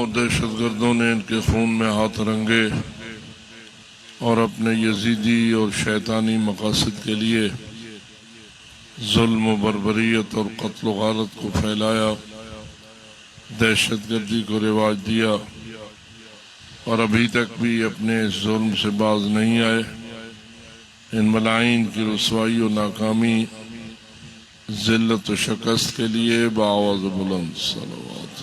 اور دہشت گردوں نے ان کے خون میں ہاتھ رنگے اور اپنے یزیدی اور شیطانی مقاصد کے لیے ظلم و بربریت اور قتل و غارت کو پھیلایا، دہشت گردی کو رواج دیا، اور ابھی تک بھی اپنے اس ظلم سے باز نہیں آئے۔ ان ملائن کی رسوائی و ناکامی، ذلت و شکست کے لیے بآواز بلند صلوات۔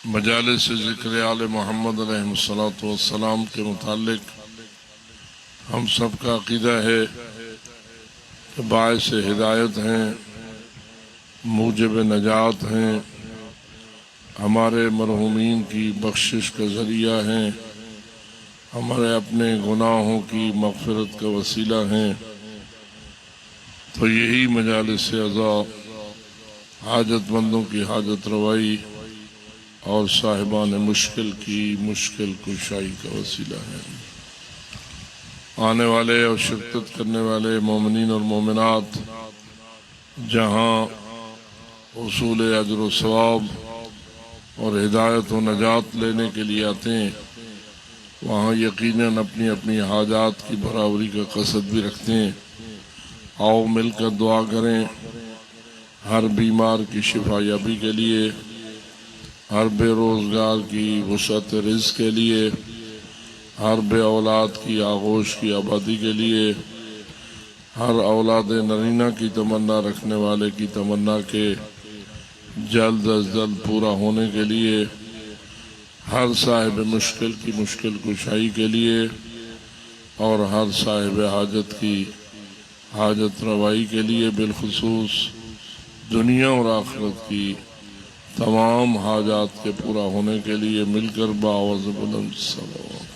مجالس ذکر آل محمد علیہ الصلوۃ کے متعلق ہم سب کا عقیدہ ہے کہ باعث ہدایت ہیں، موجب نجات ہیں، ہمارے مرحومین کی بخشش کا ذریعہ ہیں، ہمارے اپنے گناہوں کی مغفرت کا وسیلہ ہیں۔ تو یہی مجالس عزا حاجت مندوں کی حاجت روائی اور صاحبان مشکل کی مشکل کشائی کا وسیلہ ہے۔ آنے والے اور شرکت کرنے والے مومنین اور مومنات جہاں حصول اجر و ثواب اور ہدایت و نجات لینے کے لیے آتے ہیں، وہاں یقیناً اپنی اپنی حاجات کی برابری کا قصد بھی رکھتے ہیں۔ آؤ مل کر دعا کریں، ہر بیمار کی شفا یابی کے لیے، ہر بے روزگار کی وسعت رزق کے لیے، ہر بے اولاد کی آغوش کی آبادی کے لیے، ہر اولاد نرینہ کی تمنا رکھنے والے کی تمنا کے جلد از جلد پورا ہونے کے لیے، ہر صاحب مشکل کی مشکل کشائی کے لیے، اور ہر صاحب حاجت کی حاجت روائی کے لیے، بالخصوص دنیا اور آخرت کی تمام حاجات کے پورا ہونے کے لیے مل کر بآواز بلند صلوات۔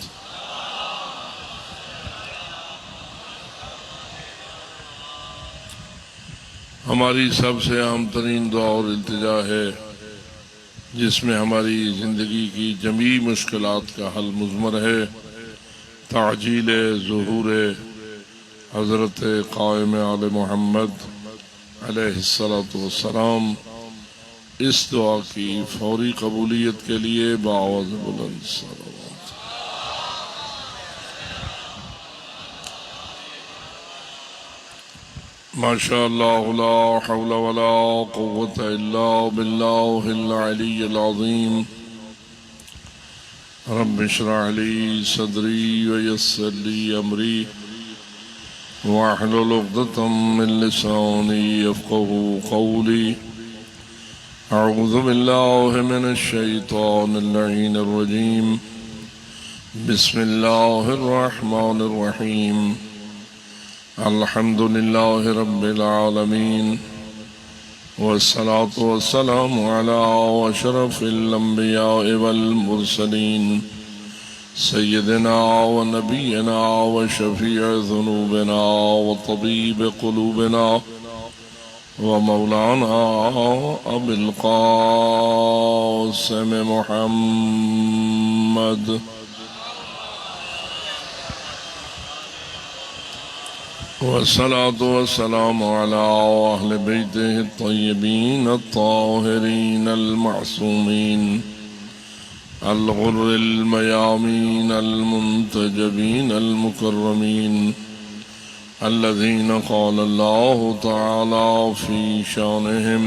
ہماری سب سے اہم ترین دعا اور التجا ہے، جس میں ہماری زندگی کی جمیع مشکلات کا حل مضمر ہے، تعجیل ظہور حضرت قائم آل محمد علیہ السلام۔ اس دعا کی فوری قبولیت کے لیے بآواز بلند صلوات۔ ماشاءاللہ لا حول ولا قوة الا باللہ العلی العظیم۔ رب اشرح لی صدری ویسر لی امری واحلل عقدۃ من لسانی یفقہوا قولی۔ اعوذ باللہ من الشیطان اللعین الرجیم۔ بسم اللہ الرحمن الرحیم۔ الحمد للہ رب العالمین، والصلاة والسلام علی اشرف الانبیاء والمرسلین، سیدنا و نبینا و شفیع ذنوبنا و طبیب قلوبنا و مولانا ابی القاسم محمد والصلاة والسلام على أهل بيته الطيبين الطاهرين المعصومين الغر الميامين المنتجبين المكرمين، الذين قال الله تعالى في شانهم: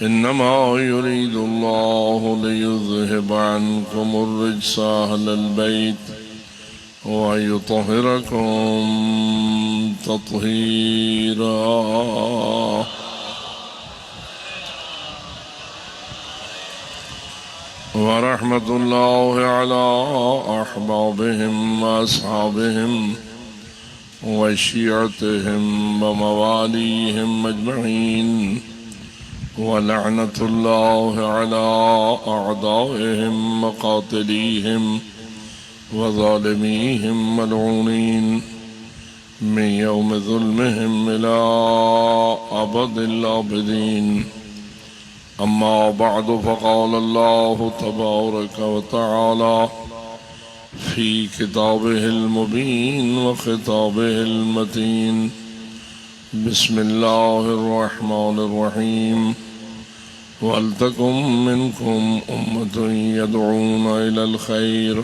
إنما يريد الله ليذهب عنكم الرجس أهل البيت ويطهركم تطهيرا۔ ورحمة الله على أحبابهم وأصحابهم وشيعتهم ومواليهم أجمعين، ولعنة الله على أعدائهم وقاتليهم وظالميهم ملعونين من يوم ظلمهم إلى أبد الآبدين۔ أما بعد، فقال الله تبارك وتعالى في كتابه المبين وخطابه المتين: بسم الله الرحمن الرحيم ولتكن منكم أمة يدعون إلى الخير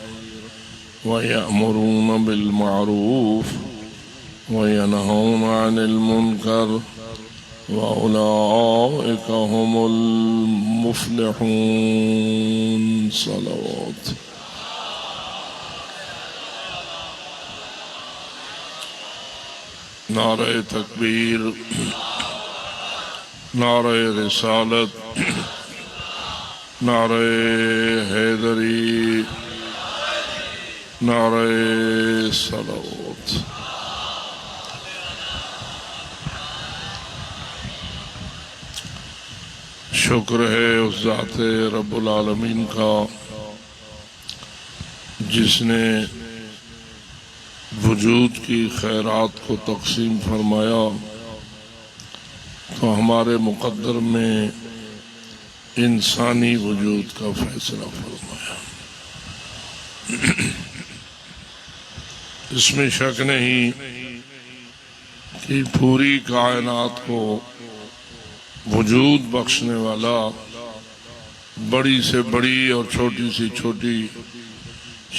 ويأمرون بالمعروف وينهون عن المنكر وأولئك هم المفلحون صلوات نعرہ تکبیر نعرہ رسالت نعرہ حیدری نعرہ صلوات شکر ہے اس ذات رب العالمین کا جس نے وجود کی خیرات کو تقسیم فرمایا تو ہمارے مقدر میں انسانی وجود کا فیصلہ فرمایا۔ اس میں شک نہیں کہ پوری کائنات کو وجود بخشنے والا، بڑی سے بڑی اور چھوٹی سے چھوٹی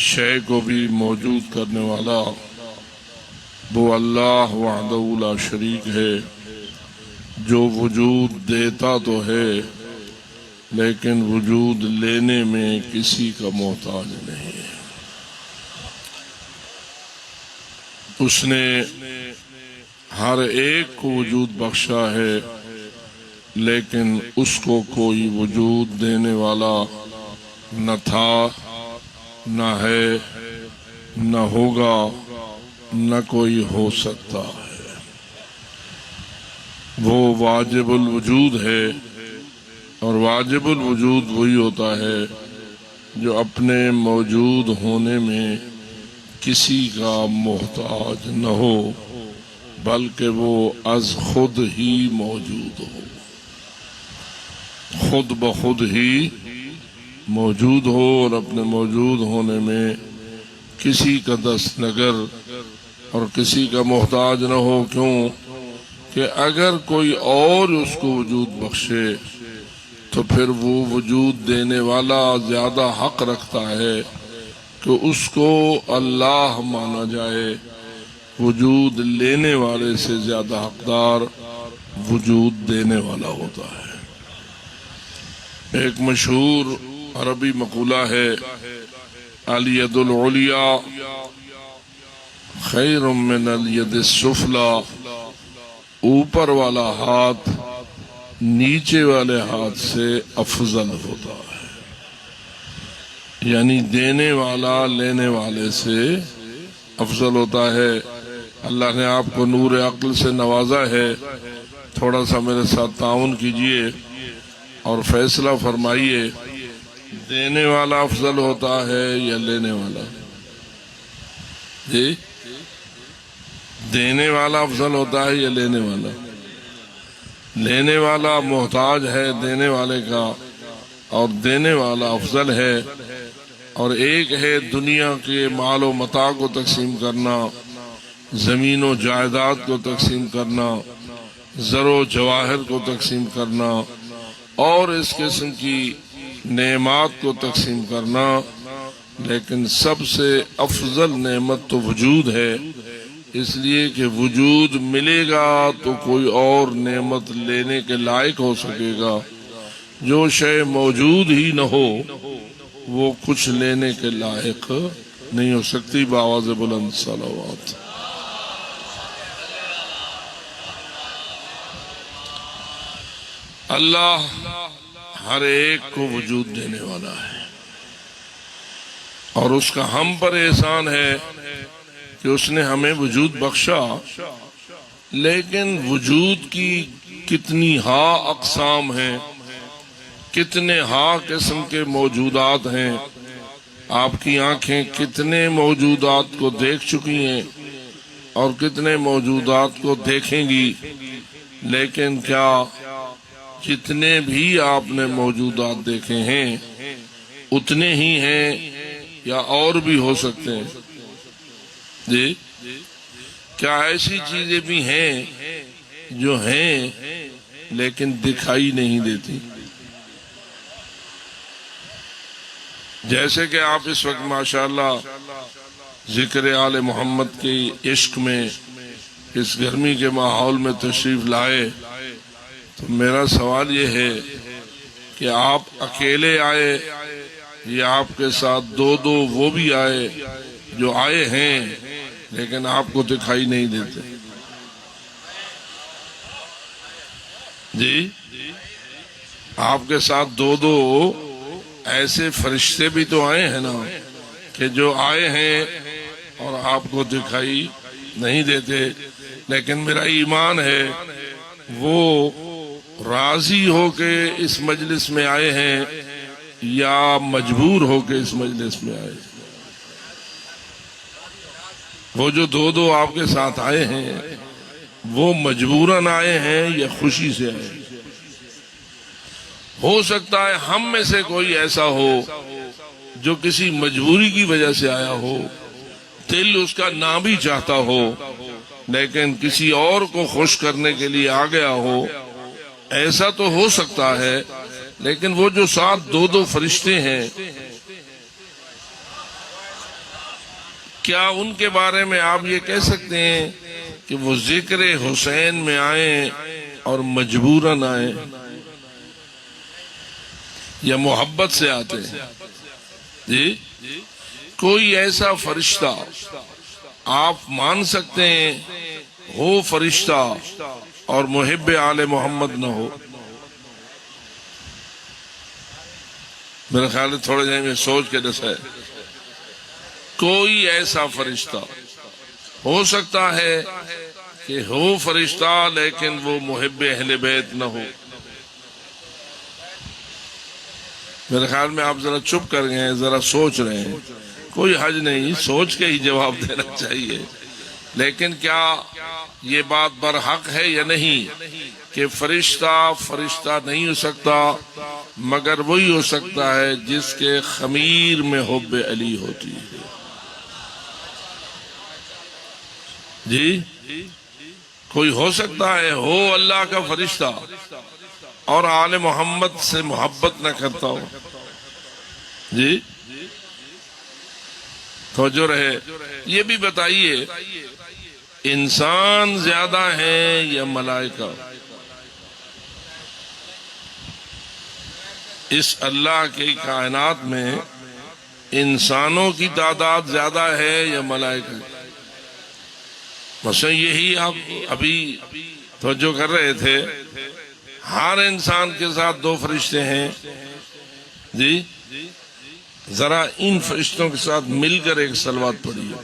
شے کو بھی موجود کرنے والا وہ اللہ وحدہ لا شریک ہے، جو وجود دیتا تو ہے لیکن وجود لینے میں کسی کا محتاج نہیں ہے۔ اس نے ہر ایک کو وجود بخشا ہے لیکن اس کو کوئی وجود دینے والا نہ تھا، نہ ہے، نہ ہوگا، نہ کوئی ہو سکتا ہے۔ وہ واجب الوجود ہے، اور واجب الوجود وہی ہوتا ہے جو اپنے موجود ہونے میں کسی کا محتاج نہ ہو بلکہ وہ از خود ہی موجود ہو، خود بخود ہی موجود ہو اور اپنے موجود ہونے میں کسی کا دست نگر اور کسی کا محتاج نہ ہو۔ کیوں کہ اگر کوئی اور اس کو وجود بخشے تو پھر وہ وجود دینے والا زیادہ حق رکھتا ہے کہ اس کو اللہ مانا جائے، وجود لینے والے سے زیادہ حقدار وجود دینے والا ہوتا ہے۔ ایک مشہور عربی مقولہ ہے، الید العلیٰ خیر من الید السفلیٰ، اوپر والا ہاتھ نیچے والے ہاتھ سے افضل ہوتا ہے، یعنی دینے والا لینے والے سے افضل ہوتا ہے۔ اللہ نے آپ کو نور عقل سے نوازا ہے، تھوڑا سا میرے ساتھ تعاون کیجئے اور فیصلہ فرمائیے، دینے والا افضل ہوتا ہے یا لینے والا؟ جی، دینے والا افضل ہوتا ہے یا لینے والا؟ لینے والا محتاج ہے دینے والے کا، اور دینے والا افضل ہے۔ اور ایک ہے دنیا کے مال و متاع کو تقسیم کرنا، زمین و جائیداد کو تقسیم کرنا، زر و جواہر کو تقسیم کرنا اور اس قسم کی نعمات کو تقسیم کرنا، لیکن سب سے افضل نعمت تو وجود ہے، اس لیے کہ وجود ملے گا تو کوئی اور نعمت لینے کے لائق ہو سکے گا۔ جو شے موجود ہی نہ ہو وہ کچھ لینے کے لائق نہیں ہو سکتی۔ بآواز بلند صلوات۔ اللہ ہر ایک کو وجود دینے والا ہے، اور اس کا ہم پر احسان ہے کہ اس نے ہمیں وجود بخشا، لیکن وجود کی کتنی ہا اقسام ہیں، کتنے ہا قسم کے موجودات ہیں۔ آپ کی آنکھیں کتنے موجودات کو دیکھ چکی ہیں اور کتنے موجودات کو دیکھیں گی، لیکن کیا جتنے بھی آپ نے موجودات دیکھے ہیں اتنے ہی ہیں یا اور بھی ہو سکتے ہیں؟ جی، کیا ایسی چیزیں بھی ہیں جو ہیں لیکن دکھائی نہیں دیتی. جیسے کہ آپ اس وقت ماشاءاللہ ذکر آل محمد کے عشق میں اس گرمی کے ماحول میں تشریف لائے، تو میرا سوال یہ ہے کہ آپ اکیلے آئے یا آپ کے ساتھ دو دو وہ بھی آئے جو آئے ہیں لیکن آپ کو دکھائی نہیں دیتے؟ جی، آپ کے ساتھ دو دو ایسے فرشتے بھی تو آئے ہیں نا کہ جو آئے ہیں اور آپ کو دکھائی نہیں دیتے، لیکن میرا ایمان ہے وہ راضی ہو کے اس مجلس میں آئے ہیں یا مجبور ہو کے اس مجلس میں آئے. وہ جو دو دو آپ کے ساتھ آئے ہیں وہ مجبوراً آئے ہیں یا خوشی سے آئے ہیں؟ ہو سکتا ہے ہم میں سے کوئی ایسا ہو جو کسی مجبوری کی وجہ سے آیا ہو، دل اس کا نہ بھی چاہتا ہو لیکن کسی اور کو خوش کرنے کے لیے آ گیا ہو. ایسا تو ہو سکتا ہے، لیکن وہ جو ساتھ دو دو فرشتے ہیں، کیا ان کے بارے میں آپ یہ کہہ سکتے ہیں کہ وہ ذکر حسین میں آئیں اور مجبوراً آئیں یا محبت سے آتے ہیں؟ جی، کوئی ایسا فرشتہ آپ مان سکتے ہیں ہو فرشتہ اور محب آل محمد نہ ہو؟ میرا خیال ہے تھوڑے جائیں میں سوچ کے دسائے. کوئی ایسا فرشتہ ہو سکتا ہے کہ ہو فرشتہ لیکن وہ محب اہل بیت نہ ہو. میرے خیال میں آپ ذرا چپ کر گئے ہیں، ذرا سوچ رہے ہیں. کوئی حج نہیں، سوچ کے ہی جواب دینا چاہیے. لیکن کیا یہ بات برحق ہے یا نہیں کہ فرشتہ نہیں ہو سکتا مگر وہی ہو سکتا ہے جس کے خمیر میں حب علی ہوتی ہے؟ جی، کوئی ہو سکتا ہے ہو اللہ کا فرشتہ اور آل محمد سے محبت نہ کرتا ہو؟ جی، توجہ رہے. یہ بھی بتائیے انسان زیادہ ہیں یا ملائکہ؟ اس اللہ کی کائنات میں انسانوں کی تعداد زیادہ ہے یا ملائکہ؟ مثلا یہی آپ ابھی توجہ کر رہے تھے، ہر انسان کے ساتھ دو فرشتے ہیں. جی، ذرا ان فرشتوں کے ساتھ مل کر ایک صلوات پڑھیے،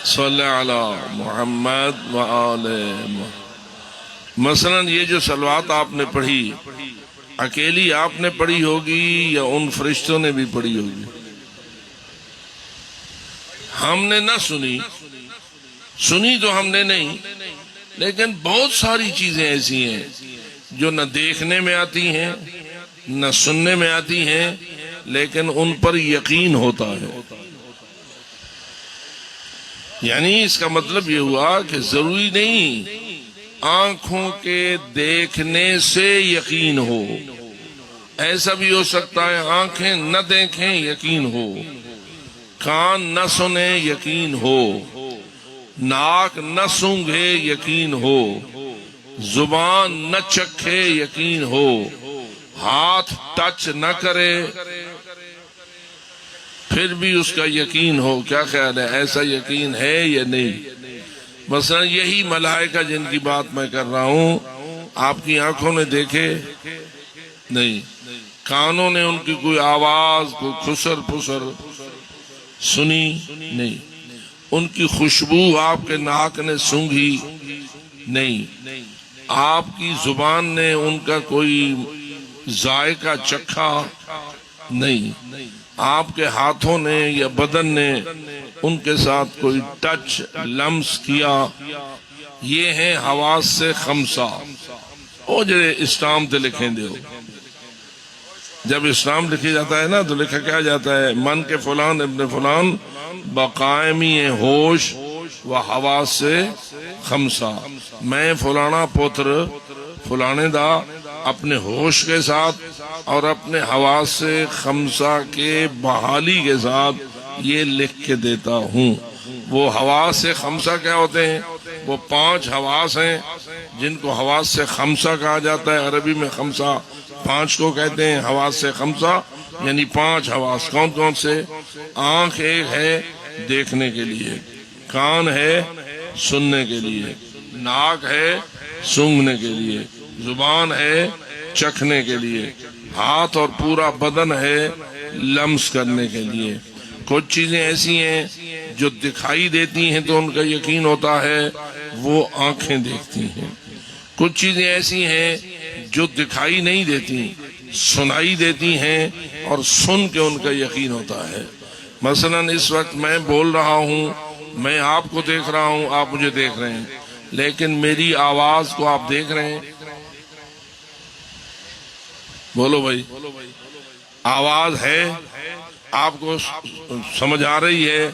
صلی علی محمد وآل محمد. مثلا یہ جو صلوات آپ نے پڑھی اکیلی آپ نے پڑھی ہوگی یا ان فرشتوں نے بھی پڑھی ہوگی؟ ہم نے نہ سنی تو ہم نے نہیں، لیکن بہت ساری چیزیں ایسی ہیں جو نہ دیکھنے میں آتی ہیں نہ سننے میں آتی ہیں لیکن ان پر یقین ہوتا ہے. یعنی اس کا مطلب یہ ہوا کہ ضروری نہیں آنکھوں کے دیکھنے سے یقین ہو، ایسا بھی ہو سکتا ہے آنکھیں نہ دیکھیں یقین ہو، کان نہ سنے یقین ہو، ناک نہ سونگھے یقین ہو، زبان نہ چکھے یقین ہو، ہاتھ ٹچ نہ کرے پھر بھی اس کا یقین ہو. کیا خیال ہے، ایسا یقین ہے یا نہیں؟ مثلا یہی ملائکہ جن کی بات میں کر رہا ہوں، آپ کی آنکھوں نے دیکھے نہیں، کانوں نے ان کی کوئی آواز کوئی خسر پسر سنی نہیں، ان کی خوشبو آپ کے ناک نے سونگھی نہیں، آپ کی زبان نے ان کا کوئی ذائقہ چکھا نہیں، آپ کے ہاتھوں نے یا بدن نے ان کے ساتھ کوئی ٹچ لمس کیا. یہ ہیں حواس سے خمسہ. وہ جو اسلام تے لکھیں دے ہو، جب اسلام لکھی جاتا ہے نا تو لکھا کیا جاتا ہے، من کے فلان ابن فلان بقائمی ہوش و حواس سے خمسہ، میں فلانا پتر فلانے دا اپنے ہوش کے ساتھ اور اپنے حواس خمسہ کے بحالی کے ساتھ یہ لکھ کے دیتا ہوں۔ وہ حواس خمسہ کیا ہوتے ہیں؟ وہ 5 حواس ہیں جن کو حواس خمسہ کہا جاتا ہے۔ عربی میں خمسہ 5 کو کہتے ہیں، حواس خمسہ یعنی 5 حواس۔ کون کون سے؟ آنکھ ایک ہے دیکھنے کے لیے، کان ہے سننے کے لیے، ناک ہے سونگھنے کے لیے، زبان ہے چکھنے کے لیے، ہاتھ اور پورا بدن ہے لمس کرنے کے لیے۔ کچھ چیزیں ایسی ہیں جو دکھائی دیتی ہیں تو ان کا یقین ہوتا ہے وہ آنکھیں دیکھتی ہیں۔ کچھ چیزیں ایسی ہیں جو دکھائی نہیں دیتی، سنائی دیتی ہیں اور سن کے ان کا یقین ہوتا ہے۔ مثلا اس وقت میں بول رہا ہوں، میں آپ کو دیکھ رہا ہوں، آپ مجھے دیکھ رہے ہیں، لیکن میری آواز کو آپ دیکھ رہے ہیں؟ بولو بھائی، آواز ہے آپ کو سمجھ آ رہی ہے؟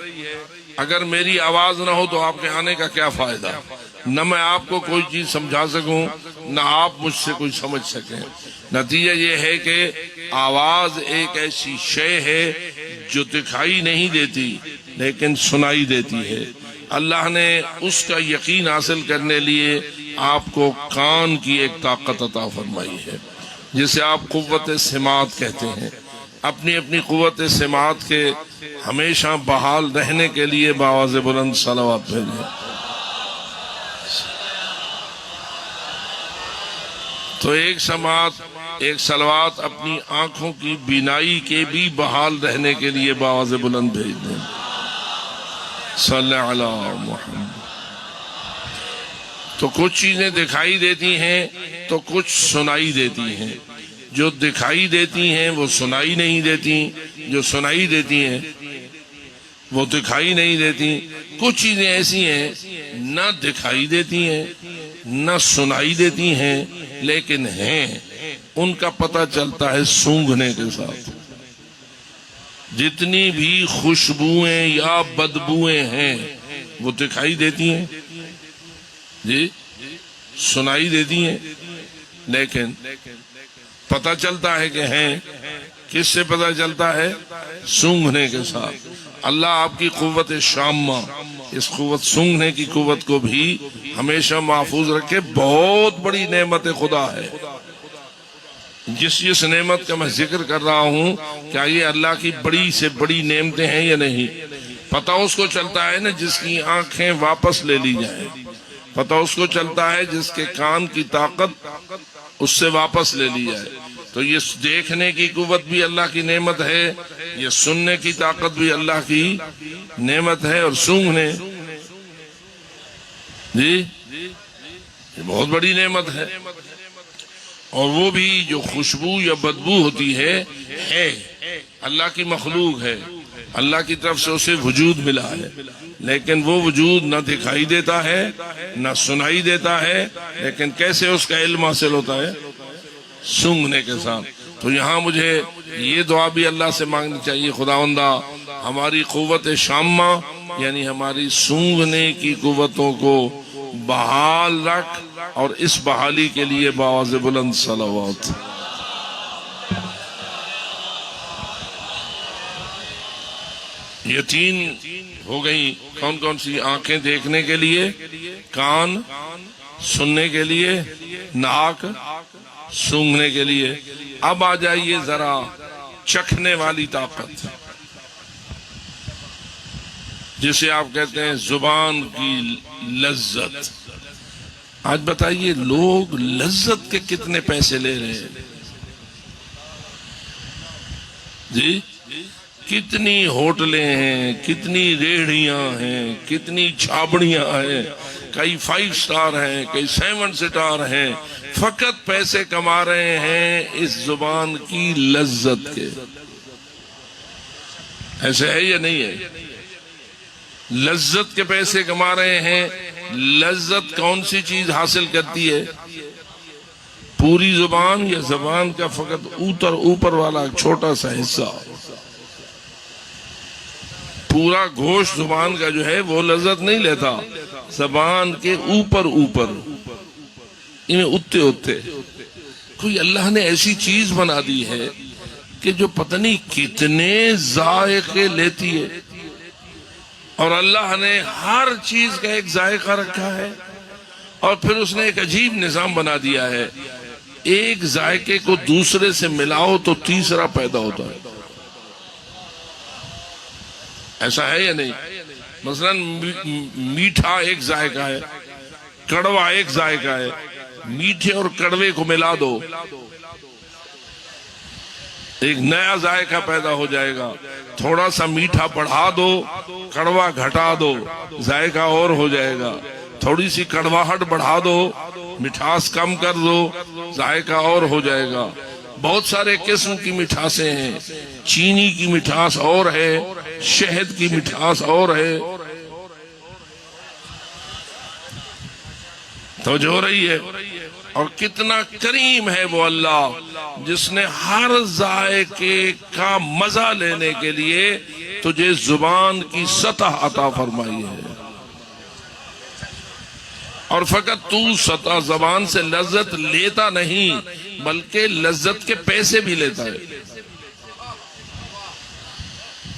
اگر میری آواز نہ ہو تو آپ کے آنے کا کیا فائدہ؟ نہ میں آپ کو کوئی چیز سمجھا سکوں، نہ آپ مجھ سے کوئی سمجھ سکیں۔ نتیجہ یہ ہے کہ آواز ایک ایسی شے ہے جو دکھائی نہیں دیتی لیکن سنائی دیتی ہے۔ اللہ نے اس کا یقین حاصل کرنے لیے آپ کو کان کی ایک طاقت عطا فرمائی ہے جسے آپ قوت سماعت کہتے ہیں۔ اپنی اپنی قوت سماعت کے ہمیشہ بحال رہنے کے لیے بآواز بلند صلوات بھیجیں۔ تو ایک سماعت، ایک صلوات اپنی آنکھوں کی بینائی کے بھی بحال رہنے کے لیے بآواز بلند بھیج دیں۔ صلی علی محمد۔ تو کچھ چیزیں دکھائی دیتی ہیں تو کچھ سنائی دیتی ہیں۔ جو دکھائی دیتی ہیں وہ سنائی نہیں دیتی، جو سنائی دیتی ہیں وہ دکھائی نہیں دیتی۔ کچھ چیزیں ایسی ہیں نہ دکھائی دیتی ہیں نہ سنائی دیتی ہیں لیکن ہیں، ان کا پتہ چلتا ہے سونگھنے کے ساتھ۔ جتنی بھی خوشبوئیں یا بدبوئیں ہیں وہ دکھائی دیتی ہیں جی، سنائی دیتی ہیں، لیکن پتہ چلتا ہے کہ ہیں۔ کس سے پتہ چلتا ہے؟ سونگھنے کے ساتھ۔ اللہ آپ کی قوت شامہ، اس قوت سونگھنے کی قوت کو بھی ہمیشہ محفوظ رکھے۔ بہت بڑی نعمت خدا ہے۔ جس نعمت کا میں ذکر کر رہا ہوں، کیا یہ اللہ کی بڑی سے بڑی نعمتیں ہیں یا نہیں؟ پتہ اس کو چلتا ہے نا جس کی آنکھیں واپس لے لی جائیں، پتہ اس کو چلتا ہے جس کے کان کی طاقت اس سے واپس لے لی جائے۔ تو یہ دیکھنے کی قوت بھی اللہ کی نعمت ہے، یہ سننے کی طاقت بھی اللہ کی نعمت ہے، اور سونگھنے جی یہ بہت بڑی نعمت ہے۔ اور وہ بھی جو خوشبو یا بدبو ہوتی ہے اللہ کی مخلوق ہے، اللہ کی طرف سے اسے وجود ملا ہے، لیکن وہ وجود نہ دکھائی دیتا ہے نہ سنائی دیتا ہے، لیکن کیسے اس کا علم حاصل ہوتا ہے؟ سونگھنے کے ساتھ۔ تو یہاں مجھے یہ دعا بھی اللہ سے مانگنی چاہیے، خداوندہ ہماری قوت شامہ یعنی ہماری سونگھنے کی قوتوں کو بحال رکھ، اور اس بحالی کے لیے بآواز بلند صلوات۔ یہ 3 ہو گئی۔ کون کون سی؟ آنکھیں دیکھنے کے لیے، کان سننے کے لیے، ناک سونگھنے کے لیے۔ اب آ جائیے ذرا چکھنے والی طاقت، جسے آپ کہتے ہیں زبان کی لذت۔ آج بتائیے لوگ لذت کے کتنے پیسے لے رہے ہیں جی؟ کتنی ہوٹلیں ہیں، کتنی ریڑھیاں ہیں، کتنی چھابڑیاں ہیں، کئی 5 سٹار ہیں، کئی 7 سٹار ہیں، فقط پیسے کما رہے ہیں اس زبان کی لذت کے۔ ایسے ہے یا نہیں ہے؟ لذت کے پیسے کما رہے ہیں۔ لذت کون سی چیز حاصل کرتی ہے؟ پوری زبان یا زبان کا فقط اوپر والا چھوٹا سا حصہ؟ پورا گوشت زبان کا جو ہے وہ لذت نہیں لیتا، زبان کے اوپر اوپر انہیں اتے اتے کوئی اللہ نے ایسی چیز بنا دی ہے کہ جو پتہ نہیں کتنے ذائقے لیتی ہے، اور اللہ نے ہر چیز کا ایک ذائقہ رکھا ہے، اور پھر اس نے ایک عجیب نظام بنا دیا ہے، ایک ذائقے کو دوسرے سے ملاؤ تو تیسرا پیدا ہوتا ہے۔ ایسا ہے یا نہیں؟ مثلا میٹھا ایک ذائقہ ہے، کڑوا ایک ذائقہ ہے، میٹھے اور کڑوے کو ملا دو ایک نیا ذائقہ پیدا ہو جائے گا، تھوڑا سا میٹھا بڑھا دو، کڑوا گھٹا دو، ذائقہ اور ہو جائے گا، تھوڑی سی کڑواہٹ بڑھا دو، مٹھاس کم کر دو، ذائقہ اور ہو جائے گا۔ بہت سارے قسم کی مٹھاسیں ہیں، چینی کی مٹھاس اور ہے، شہد کی مٹھاس اور ہے، توجہ ہو رہی ہے؟ اور کتنا کریم ہے وہ اللہ جس نے ہر ذائقے کا مزہ لینے کے لیے تجھے زبان کی سطح عطا فرمائی ہے، اور فقط تو سطح زبان سے لذت لیتا نہیں بلکہ لذت کے پیسے بھی لیتا ہے۔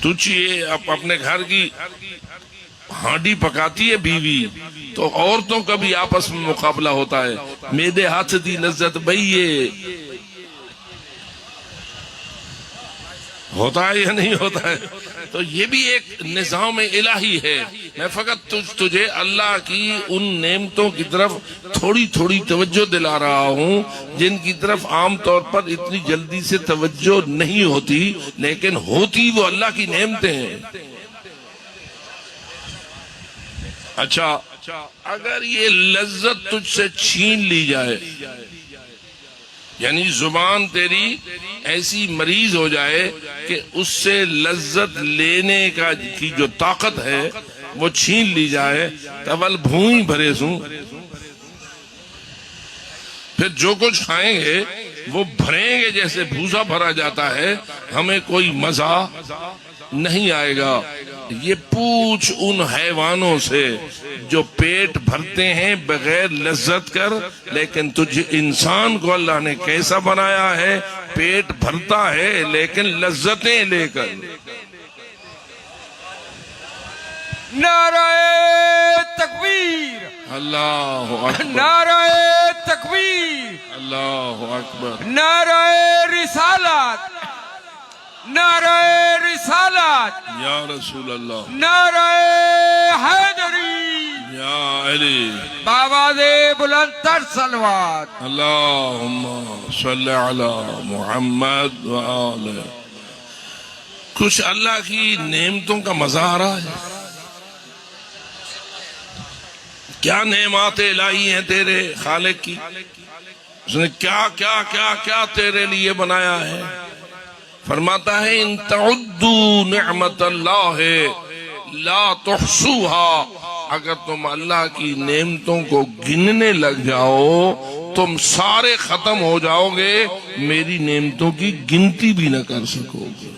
تجھ یہ اپنے گھر کی ہانڈی پکاتی ہے بیوی تو عورتوں کا بھی آپس میں مقابلہ ہوتا ہے، میرے ہاتھ دی لذت بھئیے، ہوتا ہے یا نہیں ہوتا ہے؟ تو یہ بھی ایک نظام الہی ہے۔ میں فقط تجھے اللہ کی ان نعمتوں کی طرف تھوڑی تھوڑی توجہ دلا رہا ہوں جن کی طرف عام طور پر اتنی جلدی سے توجہ نہیں ہوتی، لیکن ہوتی وہ اللہ کی نعمتیں ہیں۔ اچھا، اگر یہ لذت تجھ سے چھین لی جائے، یعنی زبان تیری ایسی مریض ہو جائے کہ اس سے لذت لینے کی جو طاقت ہے وہ چھین لی جائے، تول بھوئی بھرے سوں، پھر جو کچھ کھائیں گے وہ بھریں گے جیسے بھوسا بھرا جاتا ہے، ہمیں کوئی مزہ نہیں آئے گا۔ یہ پوچھ ان حیوانوں سے جو پیٹ بھرتے ہیں بغیر لذت کر، لیکن تجھ انسان کو اللہ نے کیسا بنایا ہے؟ پیٹ بھرتا ہے لیکن لذتیں لے کر۔ نعرہ تکبیر، اللہ اکبر، نعرہ تکبیر، اللہ اکبر، نعرہ رسالت، نعرہ رسالت، یا رسول اللہ، نعرہ حیدری، یا علی، بآواز بلند تر صلوات۔ اللہم صلی علی محمد وآلہ۔ کچھ اللہ کی نعمتوں کا مزہ آ رہا ہے؟ کیا نعمات الہی ہیں تیرے خالق کی، اس نے کیا کیا کیا کیا تیرے لیے بنایا ہے۔ فرماتا ہے ان تعدوا نعمت اللہ لا تحصوها، اگر تم اللہ کی نعمتوں کو گننے لگ جاؤ تم سارے ختم ہو جاؤ گے، میری نعمتوں کی گنتی بھی نہ کر سکو گے۔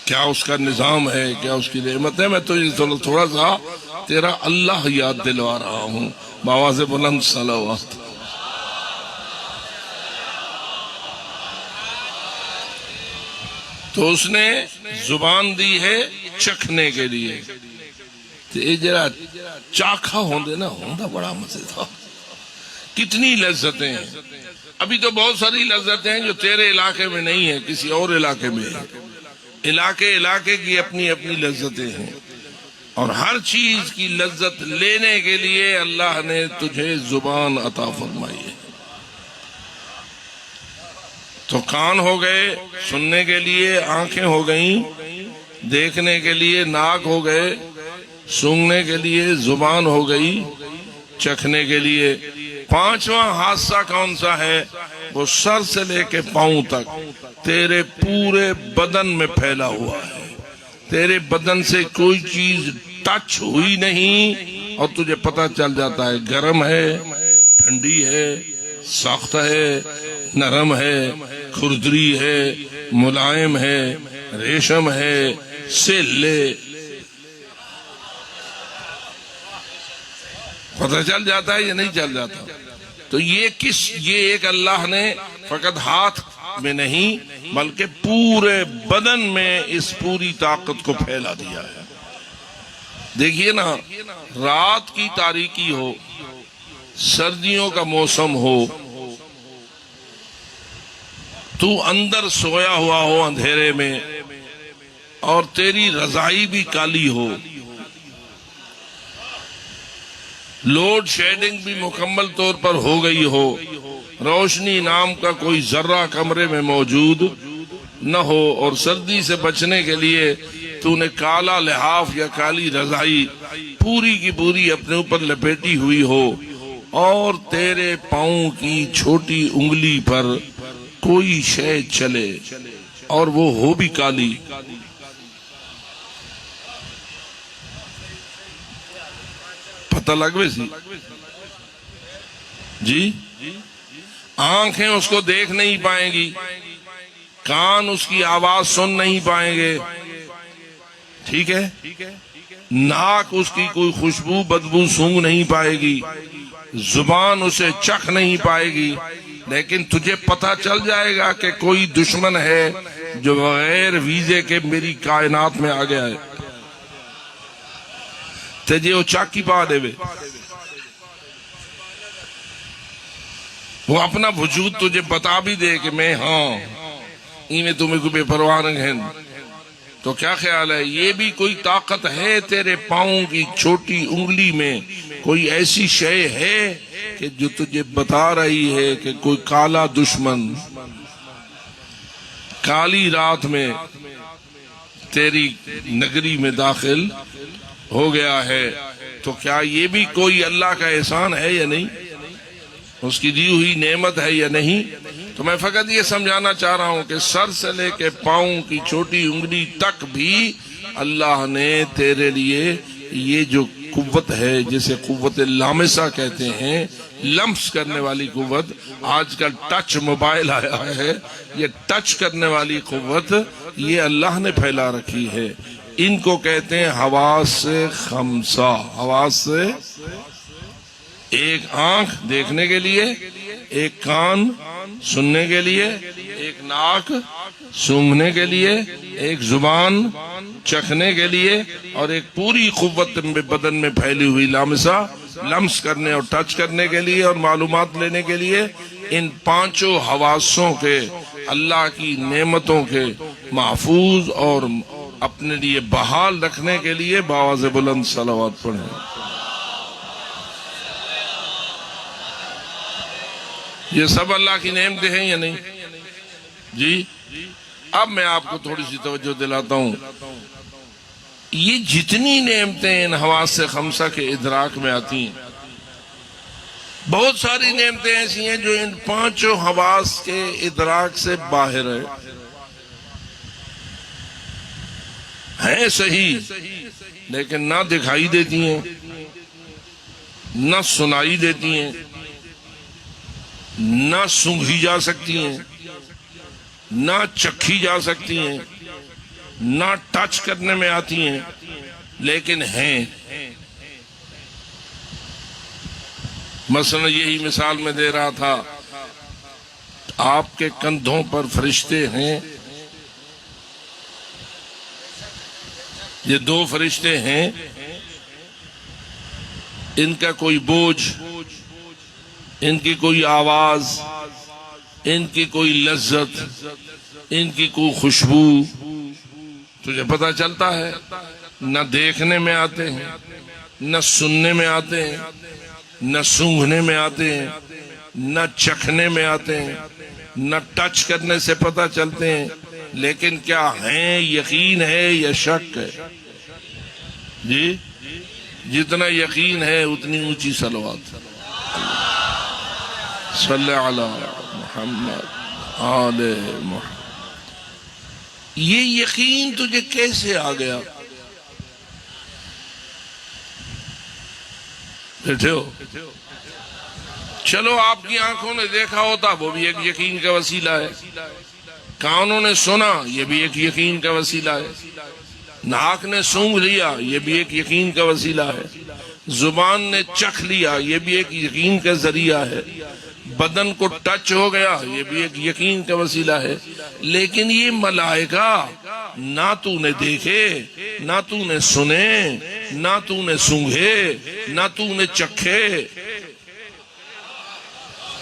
کیا اس کا نظام ہے، کیا اس کی نعمت ہے؟ میں تو تھوڑا سا تیرا اللہ یاد دلوا رہا ہوں، بآواز بلند صلوات۔ تو اس نے زبان دی ہے چکھنے کے لیے، تو یہ جرا چاکھا ہوندہ بڑا مزے تھا۔ کتنی لذتیں ہیں، ابھی تو بہت ساری لذتیں ہیں جو تیرے علاقے میں نہیں ہیں، کسی اور علاقے میں ہیں۔ علاقے کی اپنی اپنی لذتیں ہیں، اور ہر چیز کی لذت لینے کے لیے اللہ نے تجھے زبان عطا فرمائی ہے۔ تو کان ہو گئے سننے کے لیے، آنکھیں ہو گئیں دیکھنے کے لیے، ناک ہو گئے سونگھنے کے لیے، زبان ہو گئی چکھنے کے لیے۔ پانچواں حادثہ کون سا ہے؟ وہ سر سے لے کے پاؤں تک تیرے پورے بدن میں پھیلا ہوا ہے، تیرے بدن سے کوئی چیز ٹچ ہوئی نہیں اور تجھے پتہ چل جاتا ہے گرم ہے، ٹھنڈی ہے، سخت ہے، نرم ہے، کھردری ہے، ملائم ہے، ریشم ہے، سلے، پتہ چل جاتا ہے یا نہیں چل جاتا؟ تو یہ ایک اللہ نے فقط ہاتھ میں نہیں بلکہ پورے بدن میں اس پوری طاقت کو پھیلا دیا ہے۔ دیکھیے نا، رات کی تاریکی ہو، سردیوں کا موسم ہو، تو اندر سویا ہوا ہو اندھیرے میں اور تیری رضائی بھی کالی ہو، لوڈ شیڈنگ بھی مکمل طور پر ہو گئی ہو، روشنی نام کا کوئی ذرہ کمرے میں موجود نہ ہو، اور سردی سے بچنے کے لیے تو نے کالا لحاف یا کالی رضائی پوری کی پوری اپنے اوپر لپیٹی ہوئی ہو، اور تیرے پاؤں کی چھوٹی انگلی پر کوئی شے چلے اور وہ ہو بھی کالی، پتہ لگوے سی جی؟ آنکھیں اس کو دیکھ نہیں پائیں گی، کان اس کی آواز سن نہیں پائیں گے، ٹھیک ہے؟ ناک اس کی کوئی خوشبو بدبو سونگ نہیں پائے گی، زبان اسے چکھ نہیں پائے گی، لیکن تجھے پتہ چل جائے گا کہ کوئی دشمن ہے جو بغیر ویزے کے میری کائنات میں آ گیا ہے، تجھے وہ چاکی پا دے وے، وہ اپنا وجود تجھے بتا بھی دے کہ میں ہاں انہیں تمہیں کو بے پرواہ نہ ہیں۔ تو کیا خیال ہے، یہ بھی کوئی طاقت ہے تیرے پاؤں کی چھوٹی انگلی میں، کوئی ایسی شے ہے کہ جو تجھے بتا رہی ہے کہ کوئی کالا دشمن کالی رات میں تیری نگری میں داخل ہو گیا ہے؟ تو کیا یہ بھی کوئی اللہ کا احسان ہے یا نہیں، اس کی دی ہوئی نعمت ہے یا نہیں؟ تو میں فقط یہ سمجھانا چاہ رہا ہوں کہ سر سے لے کے پاؤں کی چھوٹی انگلی تک بھی اللہ نے تیرے لیے یہ جو قوت ہے، جسے قوت لامسہ کہتے ہیں، لمس کرنے والی قوت، آج کل ٹچ موبائل آیا ہے، یہ ٹچ کرنے والی قوت یہ اللہ نے پھیلا رکھی ہے، ان کو کہتے ہیں حواس خمسہ۔ حواس سے ایک آنکھ دیکھنے کے لیے، ایک کان سننے کے لیے، ایک ناک سونگھنے کے لیے، ایک زبان چکھنے کے لیے، اور ایک پوری قوت میں بدن میں پھیلی ہوئی لامسہ لمس کرنے اور ٹچ کرنے کے لیے اور معلومات لینے کے لیے۔ ان پانچوں حواسوں کے اللہ کی نعمتوں کے محفوظ اور اپنے لیے بحال رکھنے کے لیے بآواز بلند صلوات پڑھیں۔ یہ سب اللہ کی نعمتیں ہیں یا نہیں جی؟ اب میں آپ کو تھوڑی سی توجہ دلاتا ہوں، یہ جتنی نعمتیں ان حواس سے خمسہ کے ادراک میں آتی ہیں، بہت ساری نعمتیں ایسی ہیں جو ان پانچوں حواس کے ادراک سے باہر ہیں صحیح، لیکن نہ دکھائی دیتی ہیں، نہ سنائی دیتی ہیں، نہ سونگھی جا سکتی ہیں، نہ چکھی جا سکتی ہیں، نہ ٹچ کرنے میں آتی ہیں، لیکن ہیں۔ مثلا یہی مثال میں دے رہا تھا، آپ کے کندھوں پر فرشتے ہیں، یہ دو فرشتے ہیں، ان کا کوئی بوجھ، ان کی کوئی آواز، ان کی کوئی لذت، ان کی کوئی خوشبو تجھے پتہ چلتا ہے؟ نہ دیکھنے میں آتے ہیں، نہ سننے میں آتے ہیں، نہ سونگھنے میں آتے ہیں، نہ چکھنے میں آتے ہیں، نہ ٹچ کرنے سے پتہ چلتے ہیں، لیکن کیا ہیں؟ یقین ہے یا شک ہے جی؟ جتنا یقین ہے اتنی اونچی صلوات صلی علی محمد آل محمد۔ یہ یقین تجھے کیسے آ گیا؟ بیٹھے ہو، چلو آپ کی آنکھوں نے دیکھا ہوتا، وہ بھی ایک یقین کا وسیلہ ہے، کانوں نے سنا، یہ بھی ایک یقین کا وسیلہ ہے. ناک نے سونگھ لیا، یہ بھی ایک یقین کا وسیلہ ہے. زبان نے چکھ لیا، یہ بھی ایک یقین کا ذریعہ ہے. بدن کو ٹچ ہو گیا، یہ بھی ایک یقین کا وسیلہ ہے. لیکن یہ ملائکہ نہ تو نے دیکھے، نہ تو نے سنے، نہ تو نے سونگھے، نہ تو نے چکھے،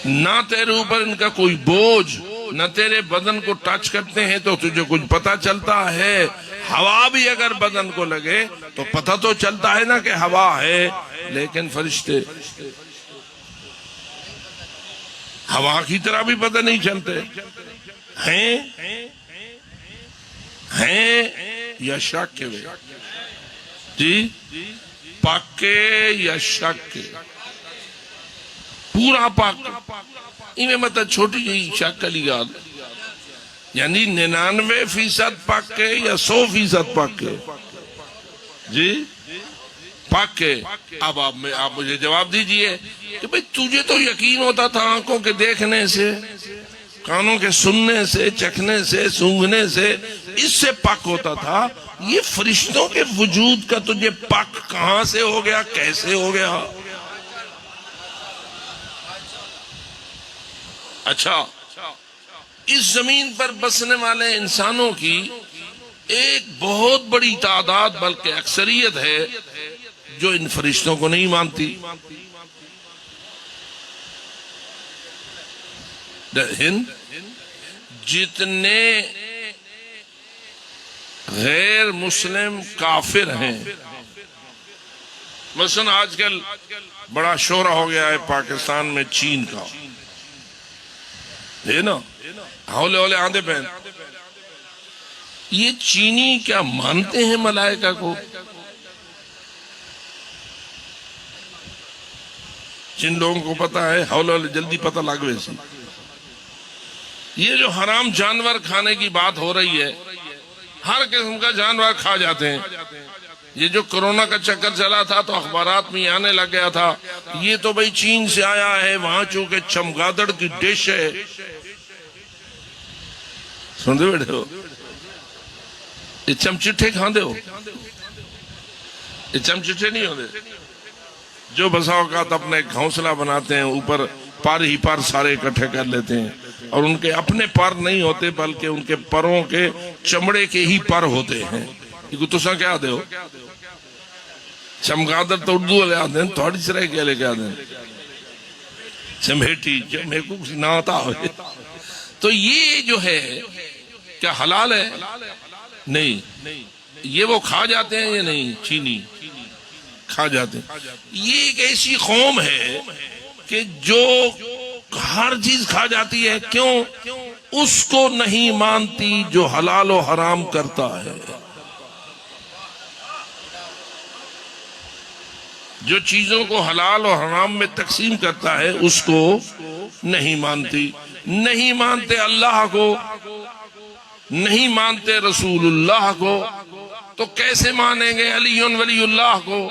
نہ تیرے اوپر ان کا کوئی بوجھ، نہ تیرے بدن کو ٹچ کرتے ہیں تو تجھے کچھ پتا چلتا ہے. ہوا بھی اگر بدن کو لگے تو پتہ تو چلتا ہے نا کہ ہوا ہے. لیکن فرشتے ہوا کی طرح بھی پتہ نہیں چلتے ہیں یا شک کے جی پاکے یا شک کے پورا پاک انہیں مطلب چھوٹی جی شک علی گال یعنی 99% پاک کے یا 100% پاک کے جی پاک کے. اب آپ مجھے جواب دیجئے کہ بھئی تجھے تو یقین ہوتا تھا آنکھوں کے دیکھنے سے، کانوں کے سننے سے، چکھنے سے، سونگھنے سے، اس سے پاک ہوتا تھا. یہ فرشتوں کے وجود کا تجھے پاک کہاں سے ہو گیا، کیسے ہو گیا؟ اچھا، اس زمین پر بسنے والے انسانوں کی ایک بہت بڑی تعداد بلکہ اکثریت ہے جو ان فرشتوں کو نہیں مانتی. ہند جتنے غیر مسلم کافر ہیں، مثلا آج کل بڑا شورا ہو گیا ہے پاکستان میں چین کا، ہے نا، ہولے ہولے آندے پہن. یہ چینی کیا مانتے ہیں ملائکہ کو؟ جن لوگوں کو پتا ہے ہولے ہولے جلدی پتہ لگ ویسی. یہ جو حرام جانور کھانے کی بات ہو رہی ہے، ہر قسم کا جانور کھا جاتے ہیں. یہ جو کرونا کا چکر چلا تھا تو اخبارات میں آنے لگ گیا تھا یہ تو بھئی چین سے آیا ہے، وہاں چونکہ چمگادڑ کی ڈش ہے. سن دے بیٹھے ہو، یہ چمچٹھے کھاندے ہو؟ یہ چمچٹھے نہیں ہوتے جو بسا اوقات اپنے گھونسلہ بناتے ہیں، اوپر پر ہی پر سارے اکٹھے کر لیتے ہیں، اور ان کے اپنے پر نہیں ہوتے بلکہ ان کے پروں کے چمڑے کے ہی پر ہوتے ہیں. یہ تسا کیا آدھے ہو؟ چمگادر تو اردو والے آدھے ہیں، تھوڑی سرے کیا لے کے آدھے ہیں چمہیٹی میرے کو نہ آتا ہوئے. تو یہ جو ہے کیا حلال ہے؟ نہیں. یہ وہ کھا جاتے ہیں یا نہیں؟ چینی کھا جاتے ہیں. یہ ایک ایسی قوم ہے کہ جو ہر چیز کھا جاتی ہے. کیوں؟ اس کو نہیں مانتی جو حلال و حرام کرتا ہے. جو چیزوں کو حلال و حرام میں تقسیم کرتا ہے اس کو نہیں مانتی. نہیں مانتے اللہ کو، نہیں مانتے رسول اللہ کو، تو کیسے مانیں گے علی ولی اللہ کو؟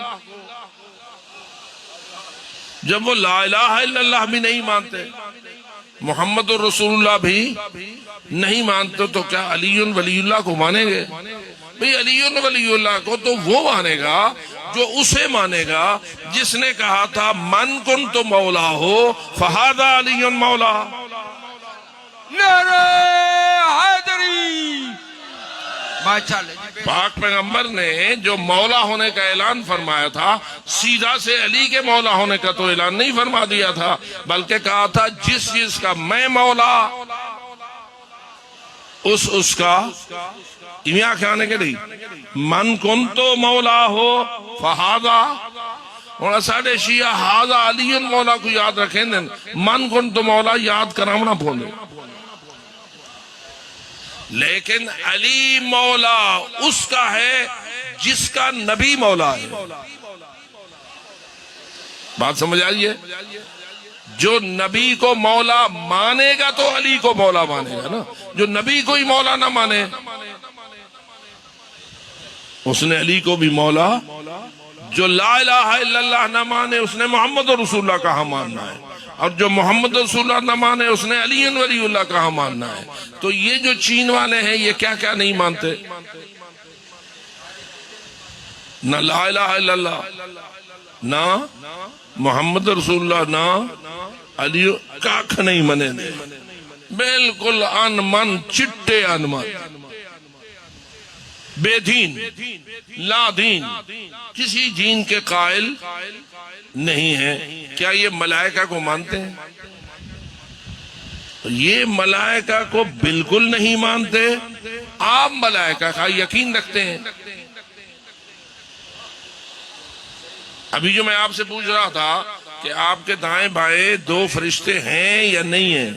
جب وہ لا الہ الا اللہ بھی نہیں مانتے، محمد رسول اللہ بھی نہیں مانتے، تو کیا علی ولی اللہ کو مانیں گے؟ بھئی علی ولی اللہ کو تو وہ مانے گا جو اسے مانے گا جس نے کہا تھا من کنت مولا ہو فہذا علی مولا. نعرہ حیدری. پاک پیغمبر نے جو مولا ہونے کا اعلان فرمایا تھا، سیدھا سے علی کے مولا ہونے کا تو اعلان نہیں فرما دیا تھا، بلکہ کہا تھا جس چیز کا میں مولا اس کا یہاں کھانے کے نہیں من کنتو مولا ہو فہذا. اور ساڑھے شیعہ ہاذا علی مولا کو یاد رکھیں دیں، من کنتو مولا یاد کرامنا بھولے. لیکن علی مولا اس کا ہے جس کا نبی مولا ہے. بات سمجھ آئیے؟ جو نبی کو مولا مانے گا تو علی کو مولا مانے گا نا. جو نبی کو ہی مولا نہ مانے اس نے علی کو بھی مولا جو لا الہ الا اللہ نہ مانے اس نے محمد رسول اللہ کہاں ماننا ہے، اور جو محمد رسول اللہ نہ مانے اس نے علی ولی اللہ کہاں ماننا ہے۔ تو یہ جو چین والے ہیں یہ کیا کیا نہیں مانتے؟ نہ لا الہ الا اللہ، نہ محمد رسول اللہ، نہ علی، کاکھ نہیں منے دے، بالکل ان من، چٹے ان من، بے دین، لا دین، کسی دین کے قائل نہیں ہے۔ کیا یہ ملائکہ کو مانتے ہیں؟ یہ ملائکہ کو بالکل نہیں مانتے۔ آپ ملائکہ کا یقین رکھتے ہیں۔ ابھی جو میں آپ سے پوچھ رہا تھا کہ آپ کے دائیں بائیں دو فرشتے ہیں یا نہیں ہیں،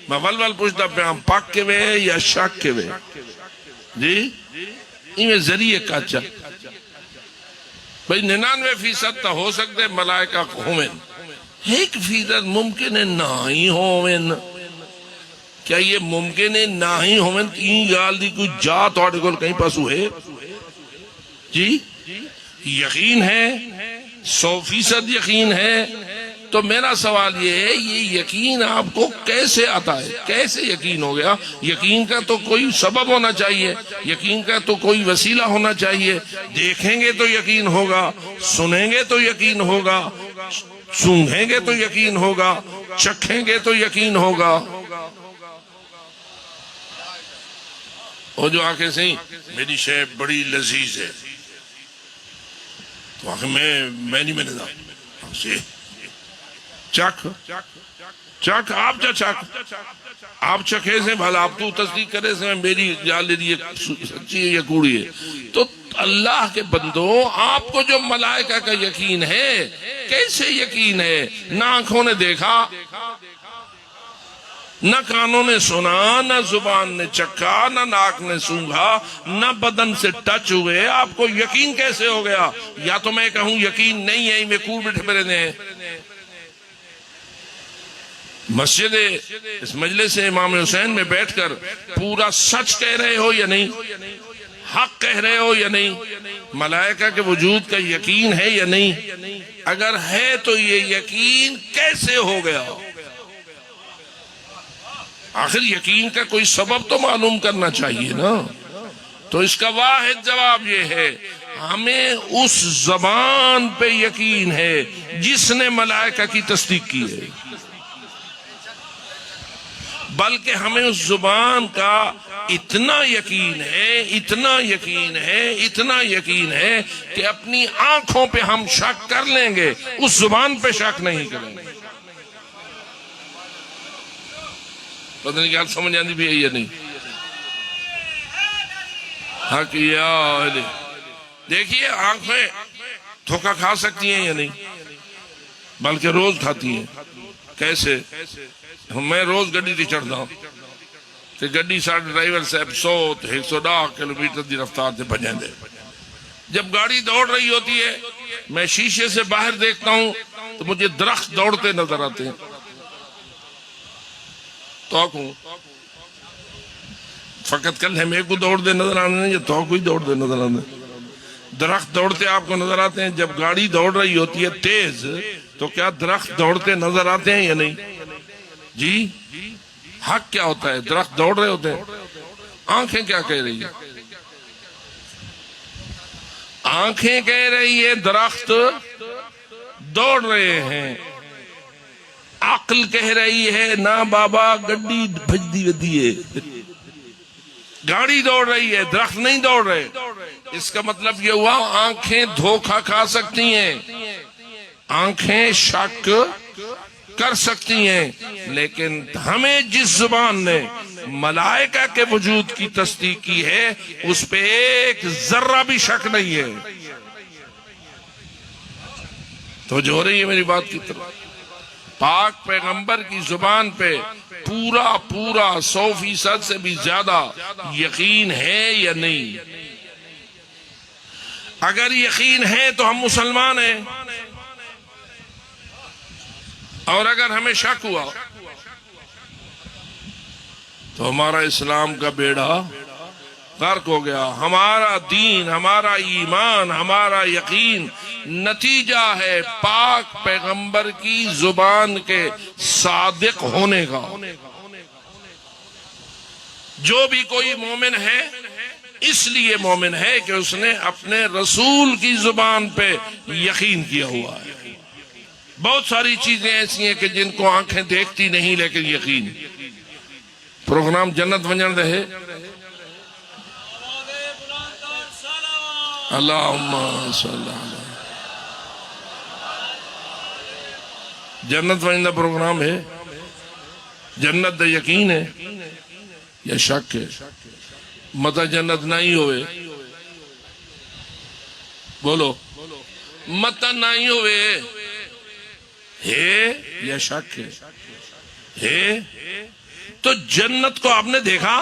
میں ول پوچھتا پہ ہم پاک کے وے یا شک کے وے، جی میں ذریعے کاچا بھئی 99% تو ہو سکتے ملائکہ ہوئیں، 1% ممکن ہے نہ ہی ہوئیں۔ کیا یہ ممکن ہے نہ ہی ہوئیں؟ تین گال دی کوئی جا تھوڑے کو کہیں پاس ہوئے؟ جی یقین ہے، 100% یقین ہے۔ تو میرا سوال یہ ہے، یہ یقین آپ کو کیسے آتا ہے؟ کیسے یقین ہو گیا؟ یقین کا تو کوئی سبب ہونا چاہیے، یقین کا تو کوئی وسیلہ ہونا چاہیے۔ دیکھیں گے تو یقین ہوگا، سنیں گے تو یقین ہوگا، سونگھیں گے تو یقین ہوگا، چکھیں گے تو یقین ہوگا۔ وہ جو آنکھیں سے میری شے بڑی لذیذ ہے، تو آنکھ میں نہیں دا چک چک آپ جا چک آپ چکھے سے بھلا آپ تو تصدیق کرے سے میری جالری سچی ہے یا کوڑی ہے۔ تو اللہ کے بندو، آپ کو جو ملائکہ کا یقین ہے کیسے یقین ہے؟ نہ آنکھوں نے دیکھا، نہ کانوں نے سنا، نہ زبان نے چکھا، نہ ناک نے سونگھا، نہ بدن سے ٹچ ہوئے، آپ کو یقین کیسے ہو گیا؟ یا تو میں کہوں یقین نہیں ہے، میں کوڑ بیٹھے میرے نے مسجد اس مجلس امام حسین میں بیٹھ کر پورا سچ کہہ رہے ہو یا نہیں؟ حق کہہ رہے ہو یا نہیں؟ ملائکہ کے وجود کا یقین ہے یا نہیں؟ اگر ہے تو یہ یقین کیسے ہو گیا؟ آخر یقین کا کوئی سبب تو معلوم کرنا چاہیے نا۔ تو اس کا واحد جواب یہ ہے، ہمیں اس زبان پہ یقین ہے جس نے ملائکہ کی تصدیق کی ہے، بلکہ ہمیں اس زبان کا اتنا یقین ہے، اتنا یقین ہے، اتنا یقین ہے کہ اپنی آنکھوں پہ ہم شک کر لیں گے، اس زبان پہ شک نہیں کریں گے۔ پتہ نہیں کیا سمجھ آندی بھی ہے یا نہیں؟ حق یا اہلِ دیکھیے آنکھیں دھوکہ کھا سکتی ہیں یا نہیں؟ بلکہ روز کھاتی ہیں۔ کیسے؟ میں روز گڈی تے چڑھتا ہوں کہ گڈی ساڑھے ڈرائیور صاحب 100-110 کلومیٹر دی رفتار سے بجیں دے۔ جب گاڑی دوڑ رہی ہوتی ہے میں شیشے سے باہر دیکھتا ہوں تو مجھے درخت دوڑتے نظر آتے ہیں۔ تو فقط کل ہے میرے کو دوڑ دے نظر آنے نہیں، تو کوئی دوڑ دے نظر آنے۔ درخت دوڑتے آپ کو نظر آتے ہیں۔ جب گاڑی دوڑ رہی ہوتی ہے تیز تو کیا درخت دوڑتے نظر آتے ہیں یا نہیں؟ جی حق کیا ہوتا ہے؟ درخت دوڑ رہے ہوتے ہیں۔ آنکھیں کیا کہہ رہی ہیں؟ آنکھیں کہہ رہی ہے درخت دوڑ رہے ہیں، عقل کہہ رہی ہے نا بابا گڈی بھجدی ودی ہے، گاڑی دوڑ رہی ہے، درخت نہیں دوڑ رہے۔ اس کا مطلب یہ ہوا آنکھیں دھوکہ کھا سکتی ہیں، آنکھیں شک کر سکتی ہیں، لیکن ہمیں جس زبان نے ملائکہ کے وجود کی تصدیق کی ہے اس پہ ایک ذرہ بھی شک نہیں ہے۔ تو جو ہو رہی ہے میری بات کی طرف، پاک پیغمبر کی زبان پہ پورا 100% سے بھی زیادہ یقین ہے یا نہیں؟ اگر یقین ہے تو ہم مسلمان ہیں، اور اگر ہمیں شک ہوا تو ہمارا اسلام کا بیڑا غرق ہو گیا. ہمارا دین، ہمارا ایمان، ہمارا یقین نتیجہ ہے پاک پیغمبر کی زبان کے صادق ہونے کا. جو بھی کوئی مومن ہے اس لیے مومن ہے کہ اس نے اپنے رسول کی زبان پہ یقین کیا ہوا ہے. بہت ساری چیزیں ایسی ہیں کہ جن کو آنکھیں دیکھتی نہیں لیکن یقین. پروگرام جنت ونجن رہے. اللہم صلی اللہ. جنت ونجن دا پروگرام ہے. جنت دا یقین ہے یا شک ہے؟ متا جنت نہیں ہوئے بولو، متا نہیں ہوئے ہے یا شک ہے؟ تو جنت کو آپ نے دیکھا؟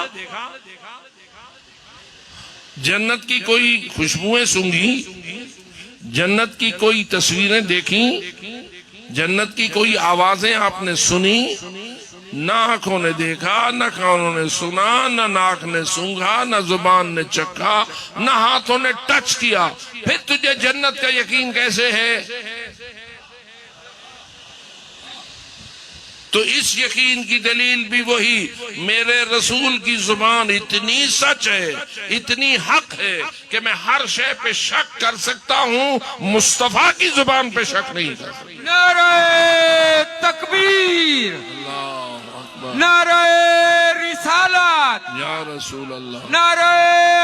جنت کی کوئی خوشبوئیں سونگھی؟ جنت کی کوئی تصویریں دیکھیں؟ جنت کی کوئی آوازیں آپ نے سنی؟ نہ آنکھوں نے دیکھا، نہ کانوں نے سنا، نہ ناک نے سونگھا، نہ زبان نے چکھا، نہ ہاتھوں نے ٹچ کیا. پھر تجھے جنت کا یقین کیسے ہے؟ تو اس یقین کی دلیل بھی وہی، میرے رسول کی زبان اتنی سچ ہے، اتنی حق ہے کہ میں ہر شے پہ شک کر سکتا ہوں، مصطفیٰ کی زبان پہ شک نہیں کر سکتا. نعرہ تکبیر، نعرہ رسالت، یا رسول اللہ، نعرہ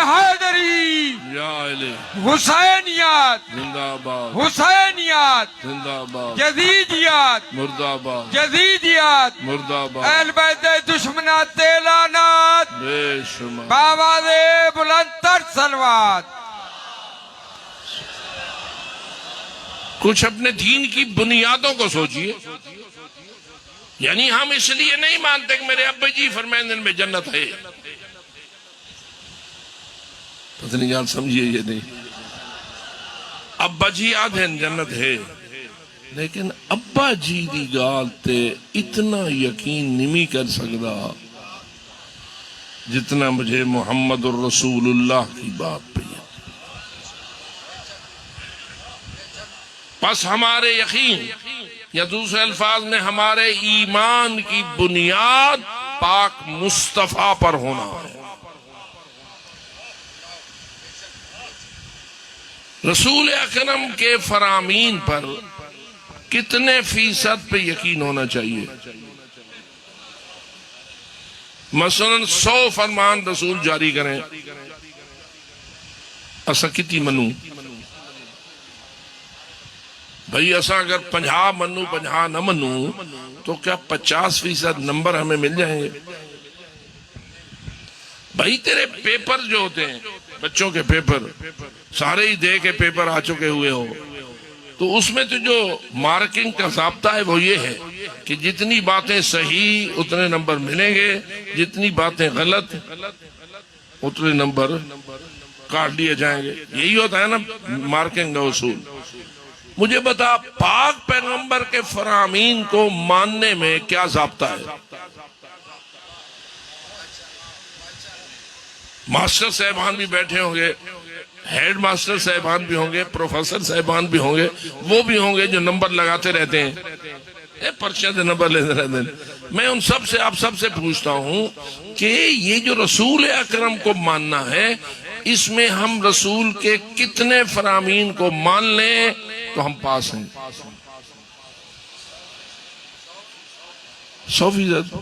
حیدری، یا علی، حسینیت، زندہ آباد، حسینیت، زندہ آباد، جدیدیت، مرد آباد، جدیدیت، مرد آباد، اہل بیت دشمنات اعلانات، بے شمار. بآواز بلند تر صلوات. کچھ اپنے دین کی بنیادوں کو سوچئے. یعنی ہم اس لیے نہیں مانتے کہ میرے ابا جی فرمائیں دن میں جنت ہے. پتہ نہیں یار سمجھئے یہ نہیں. ابا جی آدھیں جنت ہے لیکن ابا جی دی گال تے اتنا یقین نہیں کر سکتا جتنا مجھے محمد الرسول اللہ کی بات پہ. پس ہمارے یقین یا دوسرے الفاظ میں ہمارے ایمان کی بنیاد پاک مصطفیٰ پر ہونا ہے. رسول اکرم کے فرامین پر کتنے فیصد پہ یقین ہونا چاہیے؟ مثلا 100 فرمان رسول جاری کریں، اسا کتی منوں؟ بھئی اسا اگر 50 منوں 50 نہ منوں تو کیا 50% نمبر ہمیں مل جائیں گے؟ بھئی تیرے پیپر جو ہوتے ہیں، بچوں کے پیپر سارے ہی دے کے پیپر آ چکے ہوئے ہو، تو اس میں تو جو مارکنگ کا ضابطہ ہے وہ یہ ہے کہ جتنی باتیں صحیح اتنے نمبر ملیں گے، جتنی باتیں غلط اتنے نمبر کاٹ لیے جائیں گے. یہی ہوتا ہے نا مارکنگ کا اصول. مجھے بتا پاک پیغمبر کے فرامین کو ماننے میں کیا ضابطہ ہے؟ ماسٹر صاحبان بھی بیٹھے ہوں گے، ہیڈ ماسٹر صاحبان بھی ہوں گے، پروفیسر صاحبان بھی ہوں گے، وہ بھی ہوں گے جو نمبر لگاتے رہتے ہیں، پرچہ سے نمبر لیتے رہتے ہیں. میں ان سب سے آپ سب سے پوچھتا ہوں کہ یہ جو رسول اکرم کو ماننا ہے، اس میں ہم رسول کے کتنے فرامین کو مان لیں تو ہم پاس ہیں؟ 100%.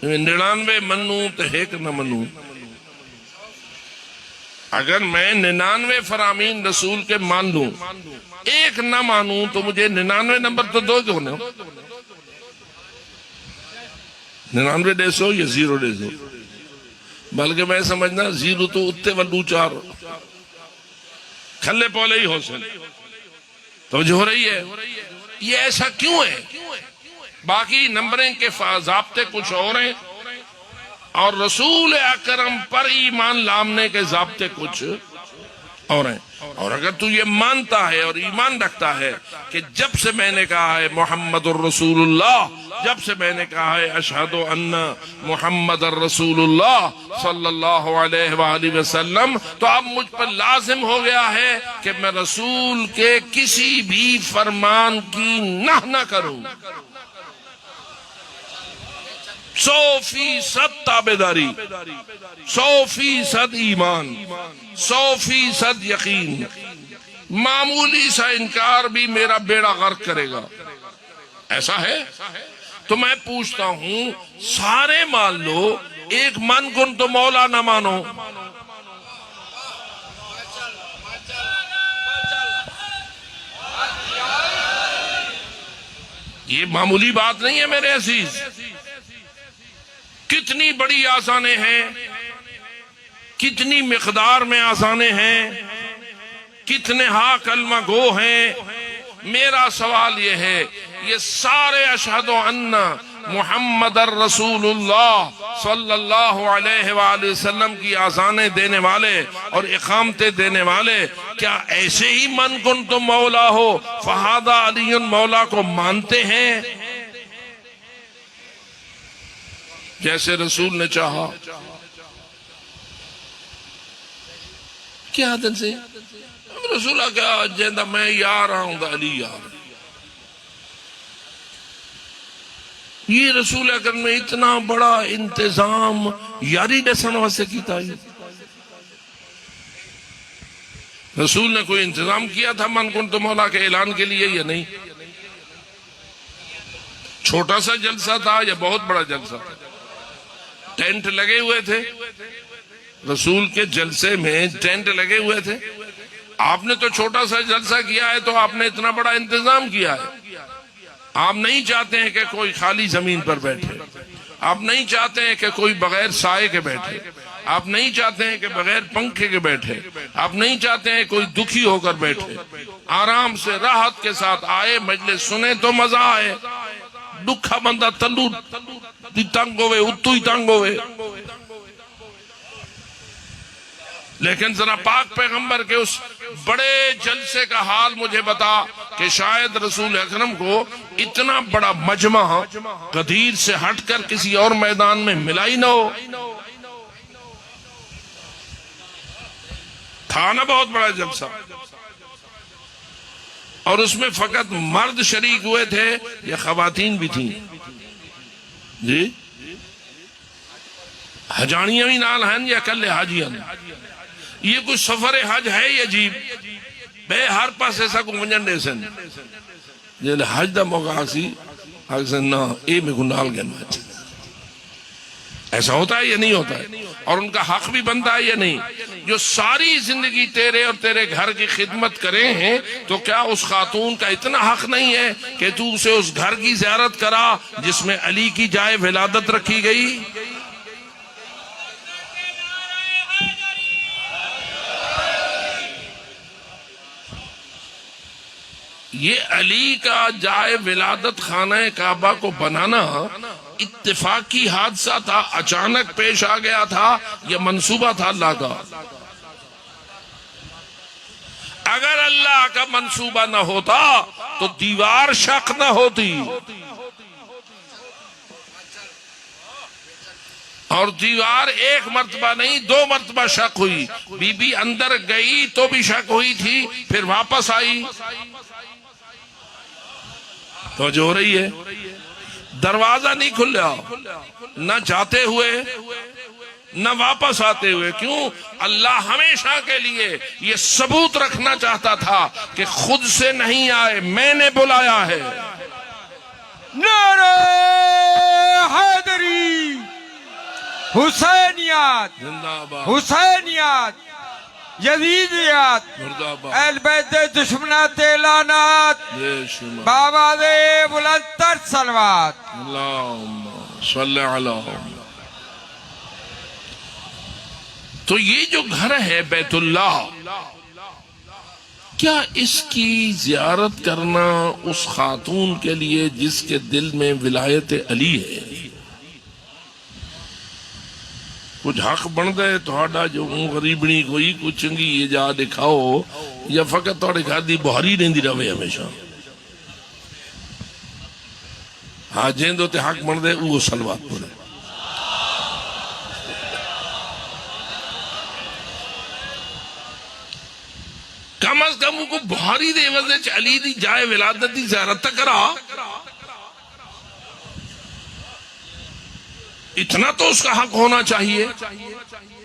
99 منوں تو ایک نہ منوں. اگر میں 99 فرامین رسول کے مان لوں، ایک نہ مانوں تو مجھے 99 نمبر تو دو کیوں نہ؟ 99 ڈیسو یا 0 ڈیسو؟ بلکہ میں سمجھنا 0 تو اتے ولو 4 کھلے پولے ہی ہو سن. توجہ ہو رہی ہے؟ یہ ایسا کیوں ہے؟ باقی نمبرنگ کے ضابطے کچھ اور ہیں اور رسول اکرم پر ایمان لانے کے ضابطے کچھ اور ہیں. اور اگر تو یہ مانتا ہے اور ایمان رکھتا ہے کہ جب سے میں نے کہا ہے محمد الرسول اللہ، جب سے میں نے کہا ہے اشہد ان محمد الرسول اللہ صلی اللہ علیہ وآلہ وسلم، تو اب مجھ پر لازم ہو گیا ہے کہ میں رسول کے کسی بھی فرمان کی نہ کروں. 100% تابعداری، 100% ایمان، 100% یقین. معمولی سا انکار بھی میرا بیڑا غرق کرے گا. ایسا ہے؟ تو میں پوچھتا ہوں، سارے مان لو، ایک من کن تو مولا نہ مانو. یہ معمولی بات نہیں ہے میرے عزیز. کتنی بڑی آسانیں ہیں، کتنی مقدار میں آسانیں ہیں، کتنے ہاں کلمہ گو ہیں. میرا سوال یہ ہے، یہ سارے اشہد ان محمد الرسول اللہ صلی اللہ علیہ وآلہ وسلم کی آذانیں دینے والے اور اقامتیں دینے والے کیا ایسے ہی من کن تو مولا ہو فہذا علی مولا کو مانتے ہیں جیسے رسول نے چاہا؟ کیا دن سے رسول کیا جیندہ میں یار ہوں دا علی یار. یہ رسول اکرم نے اتنا بڑا انتظام یاری دسن واسطے کیتا ہے. رسول نے کوئی انتظام کیا تھا من کن تو مولا کے اعلان کے لیے یا نہیں؟ چھوٹا سا جلسہ تھا یا بہت بڑا جلسہ؟ ٹینٹ لگے ہوئے تھے رسول کے جلسے میں، ٹینٹ لگے ہوئے تھے. آپ نے تو چھوٹا سا جلسہ کیا ہے تو آپ نے اتنا بڑا انتظام کیا ہے. آپ نہیں چاہتے ہیں کہ کوئی خالی زمین پر بیٹھے، آپ نہیں چاہتے ہیں کہ کوئی بغیر سائے کے بیٹھے، آپ نہیں چاہتے ہیں کہ بغیر پنکھے کے بیٹھے، آپ نہیں چاہتے ہیں کوئی دکھی ہو کر بیٹھے. آرام سے راحت کے ساتھ آئے، مجلس سنے تو مزہ آئے. دکھا بندہ تلو تنگ ہوئے اتو ہی تنگ ہوئے. لیکن ذرا پاک پیغمبر کے اس بڑے جلسے کا حال مجھے بتا کہ شاید رسول اکرم کو اتنا بڑا مجمع غدیر سے ہٹ کر کسی اور میدان میں ملا ہی نہ ہو. تھا نا بہت بڑا جلسہ، اور اس میں فقط مرد شریک ہوئے تھے یا خواتین بھی تھیں؟ جی حجانیاں بھی نال ہیں یا کلے حاجیاں؟ یہ کوئی سفر حج ہے یہ عجیب بے ہر پاس ایسا کو منجن دے سن جیلے حج دا موقع سی حج سے نا اے میں گنال گیا حج. ایسا ہوتا ہے یا نہیں ہوتا ہے؟ اور ان کا حق بھی بنتا ہے یا نہیں؟ جو ساری زندگی تیرے اور تیرے گھر کی خدمت کرے ہیں تو کیا اس خاتون کا اتنا حق نہیں ہے کہ تو اسے اس گھر کی زیارت کرا جس میں علی کی جائے ولادت رکھی گئی؟ یہ علی کا جائے ولادت خانہ کعبہ کو بنانا اتفاقی حادثہ تھا، اچانک پیش آ گیا تھا، یہ منصوبہ تھا اللہ کا؟ اگر اللہ کا منصوبہ نہ ہوتا تو دیوار شق نہ ہوتی، اور دیوار ایک مرتبہ نہیں 2 مرتبہ شق ہوئی. بی بی اندر گئی تو بھی شک ہوئی تھی، پھر واپس آئی تو جو ہو رہی ہے. دروازہ نہیں کھلا نہ جاتے ہوئے نہ واپس آتے ہوئے. کیوں؟ اللہ ہمیشہ کے لیے یہ ثبوت رکھنا چاہتا تھا کہ خود سے نہیں آئے، میں نے بلایا ہے. نعرہ حیدری، حسینیات، زندہ باد، حسینیات، یزیدیات، مردہ باد، اہل بیت دشمنات اعلانات، بابا دے بلند تر صلوات. اللہم صلی علیہ. تو یہ جو گھر ہے بیت اللہ، کیا اس کی زیارت کرنا اس خاتون کے لیے جس کے دل میں ولایت علی ہے، کچھ حق بن دے تہاڈا جو غریبنی کوئی کچھ چنگی یہ جا دکھاؤ یا فقط تہاڈے گھر دی بہاری رہندی رہے ہمیشہ؟ ہاں جیندو تے حق بن دے وہ صلوات پڑھے. کم از کم کو بہاری دے وزے چ علی دی جائے ولادت دی زیارت تک کرا. اتنا تو اس کا حق ہونا چاہیے.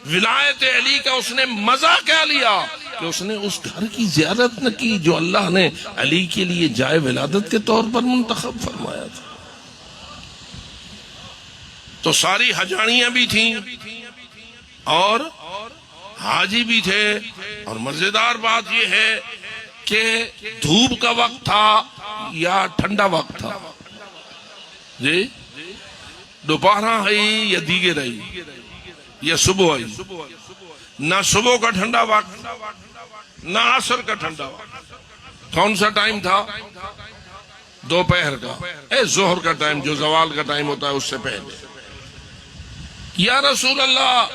ولایت علی کا اس نے مزہ کیا لیا کہ اس نے اس گھر کی زیارت نہ کی جو اللہ نے علی کے لیے جائے ولادت کے طور پر منتخب فرمایا تھا. تو ساری حجانیاں بھی تھیں اور حاجی بھی تھے. اور مزیدار بات یہ ہے کہ دھوپ کا وقت تھا یا ٹھنڈا وقت تھا؟ جی دوپہر آئی یا دیگر آئی یا صبح آئی؟ نہ صبح کا ٹھنڈا وقت نہ عصر کا ٹھنڈا وقت. کون سا ٹائم تھا؟ دوپہر کا، ظہر کا ٹائم جو زوال کا ٹائم ہوتا ہے اس سے پہلے. یا رسول اللہ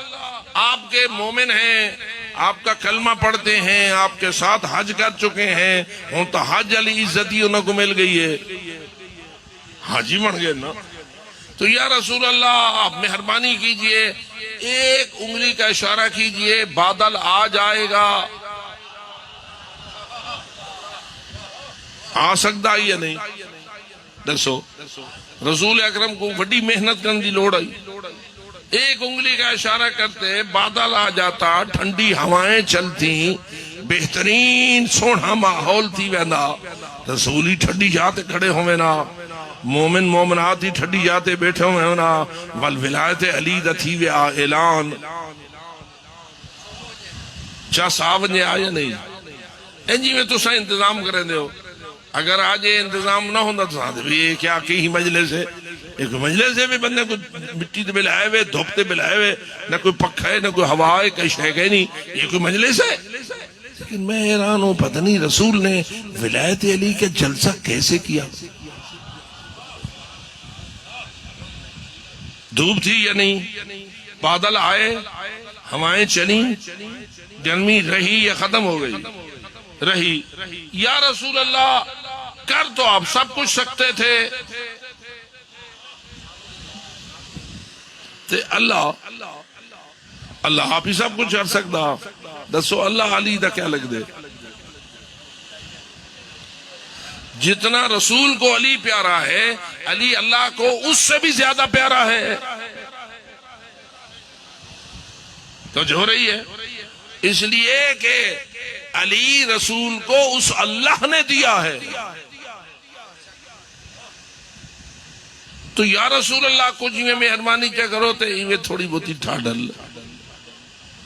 آپ کے مومن ہیں، آپ کا کلمہ پڑھتے ہیں، آپ کے ساتھ حج کر چکے ہیں، ہوں تو حج علی عزتی انہوں کو مل گئی ہے، حاجی بن گئے نا. تو یا رسول اللہ آپ مہربانی کیجئے ایک انگلی کا اشارہ کیجئے، بادل آ جائے گا. آ سکتا ہے یا نہیں؟ دسو. رسول اکرم کو بڑی محنت کرنے کی لوڑ آئی. ایک انگلی کا اشارہ کرتے بادل آ جاتا، ٹھنڈی ہوائیں چلتی، بہترین سونا ماحول تھی ویندا. رسول ہی ٹھنڈی جاتے کھڑے ہوئے نا، مومن مومنات ہی ٹھنڈی جاتے بیٹھے ہوئے نا. والولایت علی دا تھی وے اعلان. چا صاحب نے آیا نہیں انجی میں تو سا انتظام کریں دے ہو. اگر آج انتظام نہ ہوتا تو ساتھ بھی کیا کی مجلس ہے؟ ایک مجلس ہے بھی بندے کو مٹی تے بلائے ہوئے، دھوپ تے بلائے ہوئے، نہ کوئی پکھا ہے نہ کوئی ہوا ہے، کہیں شے گئے نہیں، یہ کوئی مجلس ہے؟ لیکن میں حیران ہوں پتہ نہیں رسول نے ولایت علی کا جلسہ کیسے کیا. دھوپ تھی یا نہیں؟ بادل آئے، ہوائیں چلی، گرمی رہی یا ختم ہو گئی؟ رہی. یا رسول اللہ کر تو آپ سب کچھ سکتے تھے، تے اللہ آپ ہی سب کچھ کر سکتا. دسو اللہ علی دا کیا لگ دے؟ جتنا رسول کو علی پیارا ہے، علی اللہ کو اس سے بھی زیادہ پیارا ہے. تو جو ہو رہی ہے اس لیے کہ علی رسول کو اس اللہ نے دیا ہے. تو یا رسول اللہ کچھ میں مہربانی کیا کرو تے ایویں تھوڑی بہتی ٹھاڈل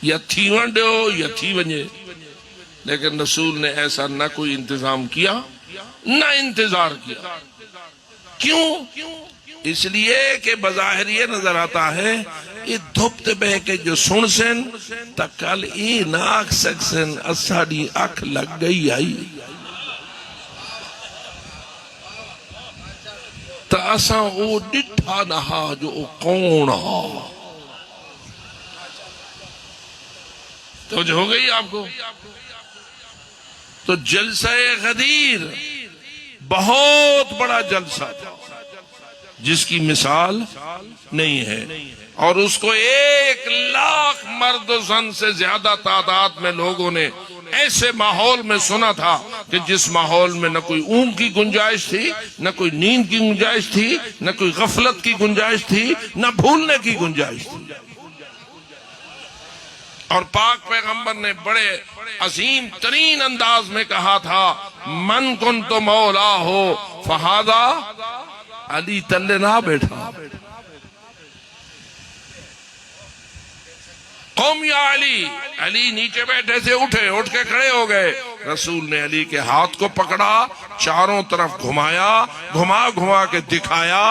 یا تھی ونڈو یا تھی ونجے. لیکن رسول نے ایسا نہ کوئی انتظام کیا نہ انتظار کیا. کیوں؟ اس لیے کہ بظاہر یہ نظر آتا ہے یہ دھوپ تے بہ کے جو سن سن تا کل ای ناک سکسن اساڑی اکھ لگ گئی آئی تا اساں او ڈٹھا نہا جو او کون ہا. تو جو ہو گئی آپ کو. تو جلسہ غدیر بہت بڑا جلسہ جس کی مثال نہیں ہے، اور اس کو 1,00,000 مرد و زن سے زیادہ تعداد میں لوگوں نے ایسے ماحول میں سنا تھا کہ جس ماحول میں نہ کوئی اونگ کی گنجائش تھی، نہ کوئی نیند کی گنجائش تھی، نہ کوئی غفلت کی گنجائش تھی، نہ بھولنے کی گنجائش تھی. اور پاک پیغمبر نے بڑے عظیم ترین انداز میں کہا تھا من کنت مولا ہو فہذا علی تلے نہ بیٹھا. قوم یا علی، علی نیچے بیٹھے سے اٹھے، اٹھ کے کھڑے ہو گئے. رسول نے علی کے ہاتھ کو پکڑا، چاروں طرف گھمایا، گھما گھما کے دکھایا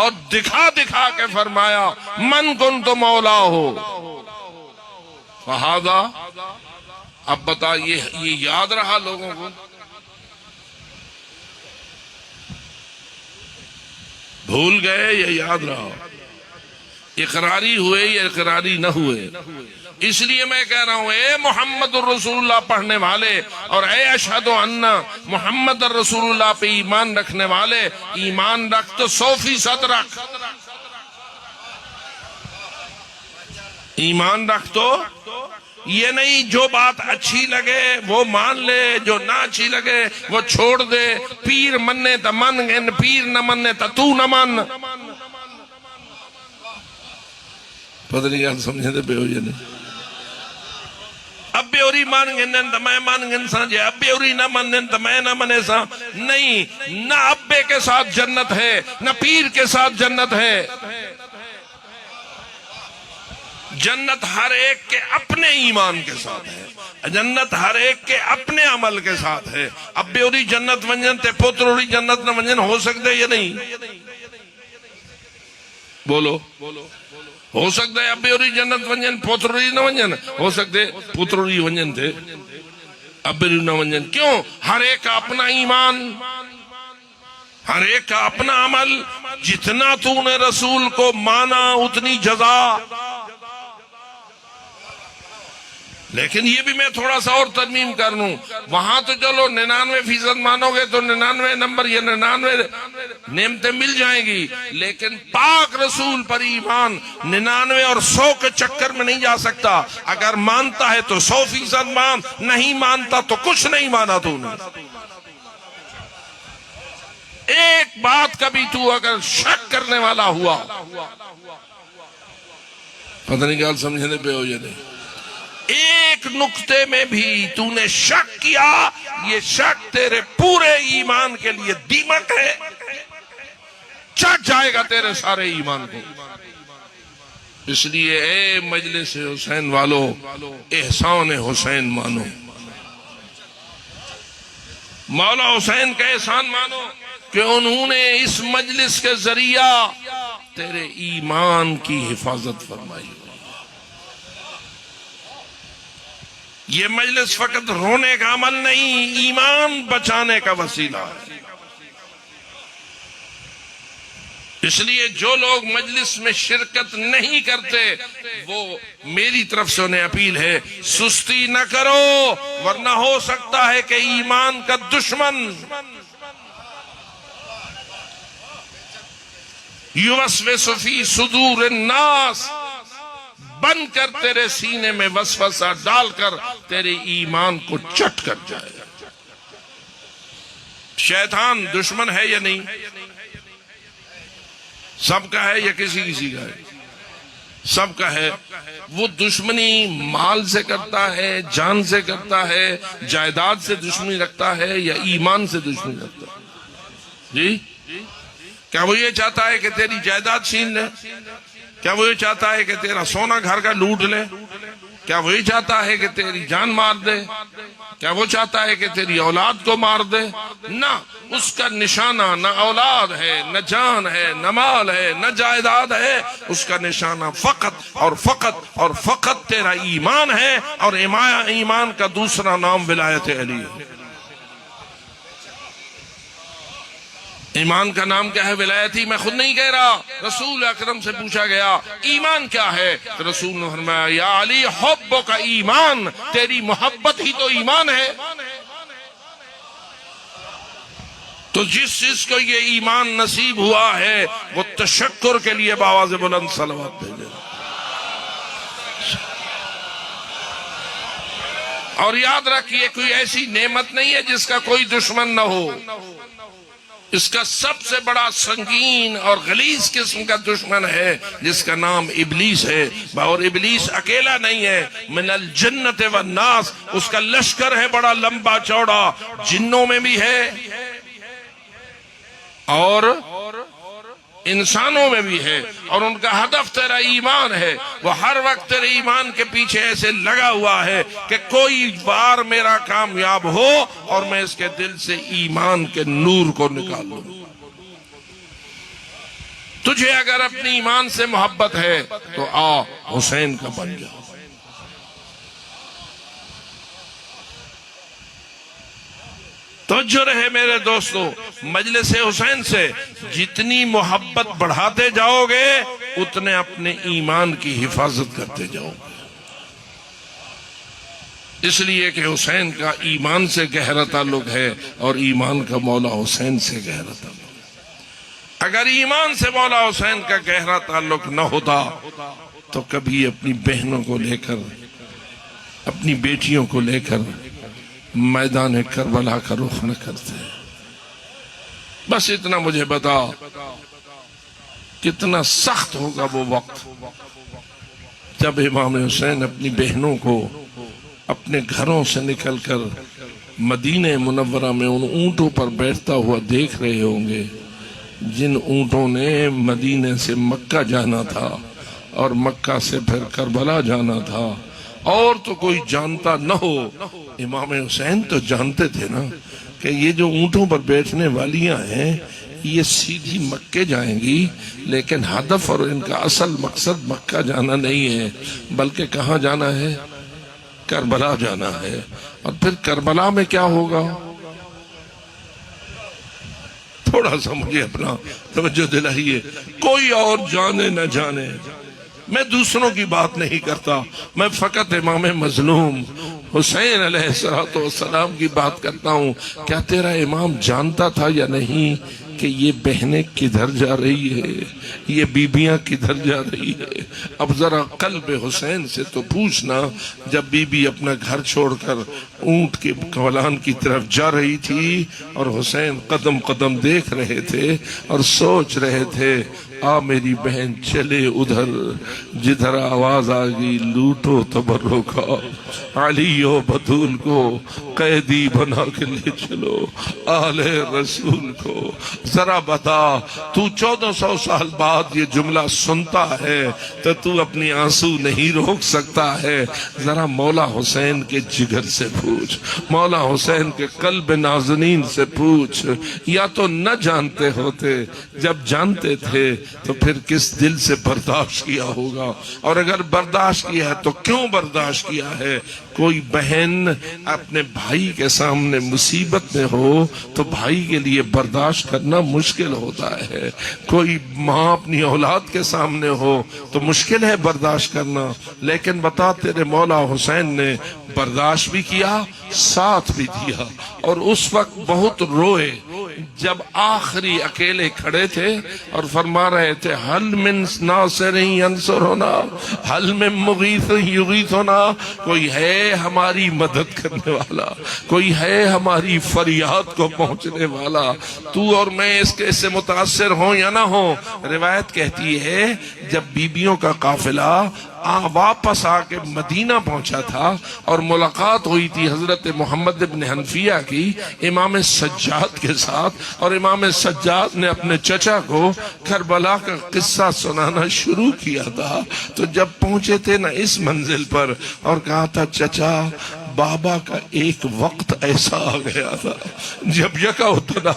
اور دکھا دکھا کے فرمایا من کنت مولا ہو فہذا. اب بتا یہ یاد رہا لوگوں کو؟ بھول گئے یا یاد رہا؟ اقراری ہوئے یا اقراری نہ ہوئے. اس لیے میں کہہ رہا ہوں اے محمد الرسول اللہ پڑھنے والے اور اے اشہد ان محمد الرسول اللہ پہ ایمان رکھنے والے، ایمان رکھ تو 100% رکھ. ایمان رکھ تو یہ نہیں جو بات اچھی لگے وہ مان لے، جو نہ اچھی لگے وہ چھوڑ دے. پیر مننے تا من گن، پیر نہ مننے تا تو نہ من. پتہ نہیں کیا سمجھے تھے بے ہو جانے. ابے اوری مان گن تا میں مان گن سا، جے ابے اوری نہ منن تا میں نہ منے سا. نہیں، نہ ابے کے ساتھ جنت ہے نہ پیر کے ساتھ جنت ہے. جنت ہر ایک کے اپنے ایمان کے ساتھ ہے، جنت ہر ایک کے اپنے عمل کے ساتھ ہے. ابے اوری جنت ونجن تے پوتر اوری جنت نہ ونجن، ہو سکتے یا نہیں؟ بولو، ہو سکتا ہے ابے اوری جنت ونجن پوتر اوری نہ ونجن، ہو سکتے پوتر اوری ونجن تھے ابے اوری نہ ونجن. کیوں؟ ہر ایک کا اپنا ایمان، ہر ایک کا اپنا عمل. جتنا تو نے رسول کو مانا اتنی جزا. لیکن یہ بھی میں تھوڑا سا اور ترمیم کر لوں، وہاں تو چلو 99% مانو گے تو 99 نمبر یا 99 نعمتیں مل جائیں گی، لیکن پاک رسول پر ایمان 99 اور 100 کے چکر میں نہیں جا سکتا. اگر مانتا ہے تو 100% مان، نہیں مانتا تو کچھ نہیں مانا تو نے. ایک بات کا بھی تو اگر شک کرنے والا ہوا، پتہ نہیں کیا سمجھنے پہ ہو جانے، ایک نقطے میں بھی تو نے شک کیا، یہ شک تیرے پورے ایمان کے لیے دیمک ہے، چٹ جائے گا تیرے سارے ایمان کو. اس لیے اے مجلس حسین والو، احسان حسین مانو، مولا حسین کا احسان مانو کہ انہوں نے اس مجلس کے ذریعہ تیرے ایمان کی حفاظت فرمائی. یہ مجلس فقط رونے کا عمل نہیں، ایمان بچانے کا وسیلہ ہے. اس لیے جو لوگ مجلس میں شرکت نہیں کرتے، وہ میری طرف سے انہیں اپیل ہے سستی نہ کرو، ورنہ ہو سکتا ہے کہ ایمان کا دشمن یوسوس فی صدور الناس بن کر تیرے سینے میں وسوسہ ڈال کر تیرے ایمان کو چٹ کر جائے. شیطان دشمن ہے یا نہیں؟ سب کا ہے یا کسی کسی کا ہے؟ سب کا ہے. وہ دشمنی مال سے کرتا ہے، جان سے کرتا ہے، جائیداد سے دشمنی رکھتا ہے یا ایمان سے دشمنی رکھتا ہے؟ جی، کیا وہ یہ چاہتا ہے کہ تیری جائیداد چھین لے؟ کیا وہ یہ چاہتا ہے کہ تیرا سونا گھر کا لوٹ لے؟ کیا وہ یہ چاہتا ہے کہ تیری جان مار دے؟ کیا وہ چاہتا ہے کہ تیری اولاد کو مار دے؟ نہ، اس کا نشانہ نہ اولاد ہے، نہ جان ہے، نہ مال ہے، نہ جائیداد ہے. اس کا نشانہ فقط اور فقط اور فقط تیرا ایمان ہے، اور ایمان کا دوسرا نام ولایت علی ہے. ایمان کا نام کیا ہے؟ ولایتی. میں خود نہیں کہہ رہا، رسول اکرم سے پوچھا گیا ایمان کیا ہے، تو رسول نے فرمایا یا علی حبک کا ایمان، تیری محبت ہی تو ایمان ہے. تو جس چیز کو یہ ایمان نصیب ہوا ہے وہ تشکر کے لیے بآواز بلند صلوات بھیجے. اور یاد رکھیے کوئی ایسی نعمت نہیں ہے جس کا کوئی دشمن نہ ہو. اس کا سب سے بڑا سنگین اور غلیظ قسم کا دشمن ہے جس کا نام ابلیس ہے. اور ابلیس اکیلا نہیں ہے، من الجنت والناس، اس کا لشکر ہے بڑا لمبا چوڑا، جنوں میں بھی ہے اور انسانوں میں بھی ہے. اور ان کا ہدف تیرا ایمان ہے. وہ ہر وقت تیرے ایمان کے پیچھے ایسے لگا ہوا ہے کہ کوئی بار میرا کامیاب ہو اور میں اس کے دل سے ایمان کے نور کو نکال لوں. تجھے اگر اپنی ایمان سے محبت ہے تو آ حسین کا بن جا. توجہ رہے میرے دوستو، مجلس حسین سے جتنی محبت بڑھاتے جاؤ گے اتنے اپنے ایمان کی حفاظت کرتے جاؤ. اس لیے کہ حسین کا ایمان سے گہرا تعلق ہے اور ایمان کا مولا حسین سے گہرا تعلق ہے. اگر ایمان سے مولا حسین کا گہرا تعلق نہ ہوتا تو کبھی اپنی بہنوں کو لے کر، اپنی بیٹیوں کو لے کر میدان کربلا کا رخ نہ کرتے. بس اتنا مجھے بتا، کتنا سخت ہوگا وہ وقت جب امام حسین اپنی بہنوں کو اپنے گھروں سے نکل کر مدینہ منورہ میں ان اونٹوں پر بیٹھتا ہوا دیکھ رہے ہوں گے جن اونٹوں نے مدینہ سے مکہ جانا تھا اور مکہ سے پھر کربلا جانا تھا. اور تو کوئی جانتا نہ ہو، امام حسین تو جانتے تھے نا کہ یہ جو اونٹوں پر بیٹھنے والیاں ہیں یہ سیدھی مکے جائیں گی، لیکن ہدف اور ان کا اصل مقصد مکہ جانا نہیں ہے بلکہ کہاں جانا ہے؟ کربلا جانا ہے. اور پھر کربلا میں کیا ہوگا؟ تھوڑا سا مجھے اپنا توجہ دلائیے. کوئی اور جانے نہ جانے، میں دوسروں کی بات نہیں کرتا، میں فقط امام مظلوم حسین علیہ السلام کی بات کرتا ہوں. کیا تیرا امام جانتا تھا یا نہیں کہ یہ بہنیں کدھر جا رہی ہے، یہ بیبیاں کدھر جا رہی ہے؟ اب ذرا قلب حسین سے تو پوچھنا، جب بی بی اپنا گھر چھوڑ کر اونٹ کے کولان کی طرف جا رہی تھی اور حسین قدم قدم دیکھ رہے تھے اور سوچ رہے تھے آ میری بہن چلے ادھر جدھر آواز آگئی لوٹو تبرکا، علی و بطول کو قیدی بنا کے لے چلو، آل رسول کو. ذرا بتا، تو 1400 سال بعد یہ جملہ سنتا ہے تو اپنی آنسو نہیں روک سکتا ہے. ذرا مولا حسین کے جگر سے پوچھ، مولا حسین کے قلب نازنین سے پوچھ. یا تو نہ جانتے ہوتے، جب جانتے تھے تو پھر کس دل سے برداشت کیا ہوگا، اور اگر برداشت کیا ہے تو کیوں برداشت کیا ہے؟ کوئی بہن اپنے بھائی کے سامنے مصیبت میں ہو تو بھائی کے لیے برداشت کرنا مشکل ہوتا ہے. کوئی ماں اپنی اولاد کے سامنے ہو تو مشکل ہے برداشت کرنا. لیکن بتا، تیرے مولا حسین نے برداشت بھی کیا، ساتھ بھی دیا. اور اس وقت بہت روئے جب آخری اکیلے کھڑے تھے اور فرما رہے تھے حل من ناصر ینصرنا، حل من مغیث یغیثنا. کوئی ہے ہماری مدد کرنے والا، کوئی ہے ہماری فریاد کو پہنچنے والا. تو اور میں اس کے سے متاثر ہوں یا نہ ہوں. روایت کہتی ہے جب بیبیوں کا قافلہ واپس آ کے مدینہ پہنچا تھا اور ملاقات ہوئی تھی حضرت محمد ابن حنفیہ کی امام سجاد کے ساتھ، اور امام سجاد نے اپنے چچا کو کربلا کا قصہ سنانا شروع کیا تھا، تو جب پہنچے تھے نا اس منزل پر اور کہا تھا چچا بابا کا ایک وقت ایسا آ گیا تھا جب یکا اتنا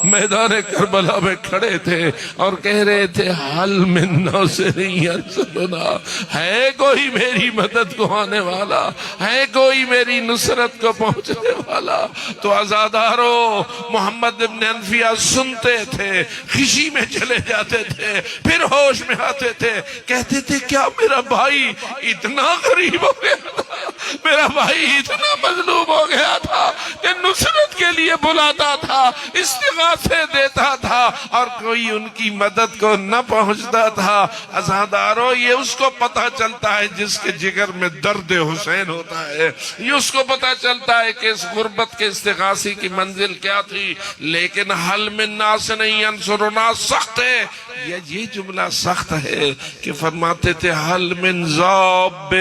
میدان کربلا میں کھڑے تھے اور کہہ رہے تھے حل من ناصر ینصرنا، ہے کوئی میری مدد کو آنے والا، ہے کوئی میری نصرت کو پہنچنے والا. تو عزادارو محمد ابن حنفیہ سنتے تھے، خوشی میں چلے جاتے تھے، پھر ہوش میں آتے تھے، کہتے تھے کیا میرا بھائی اتنا غریب ہو گیا تھا، میرا بھائی اتنا مظلوم ہو گیا تھا کہ نصرت کے لیے بلاتا تھا، استغاثے دیتا تھا اور کوئی ان کی مدد کو نہ پہنچتا تھا. عزادارو یہ اس کو پتہ چلتا ہے جس کے جگر میں درد حسین ہوتا ہے، یہ اس کو پتہ چلتا ہے کہ اس غربت کے استغاثی کی منزل کیا تھی. لیکن حل من ناصر ینصرنا سخت ہے. یہ جملہ سخت ہے کہ فرماتے تھے حل من ذاب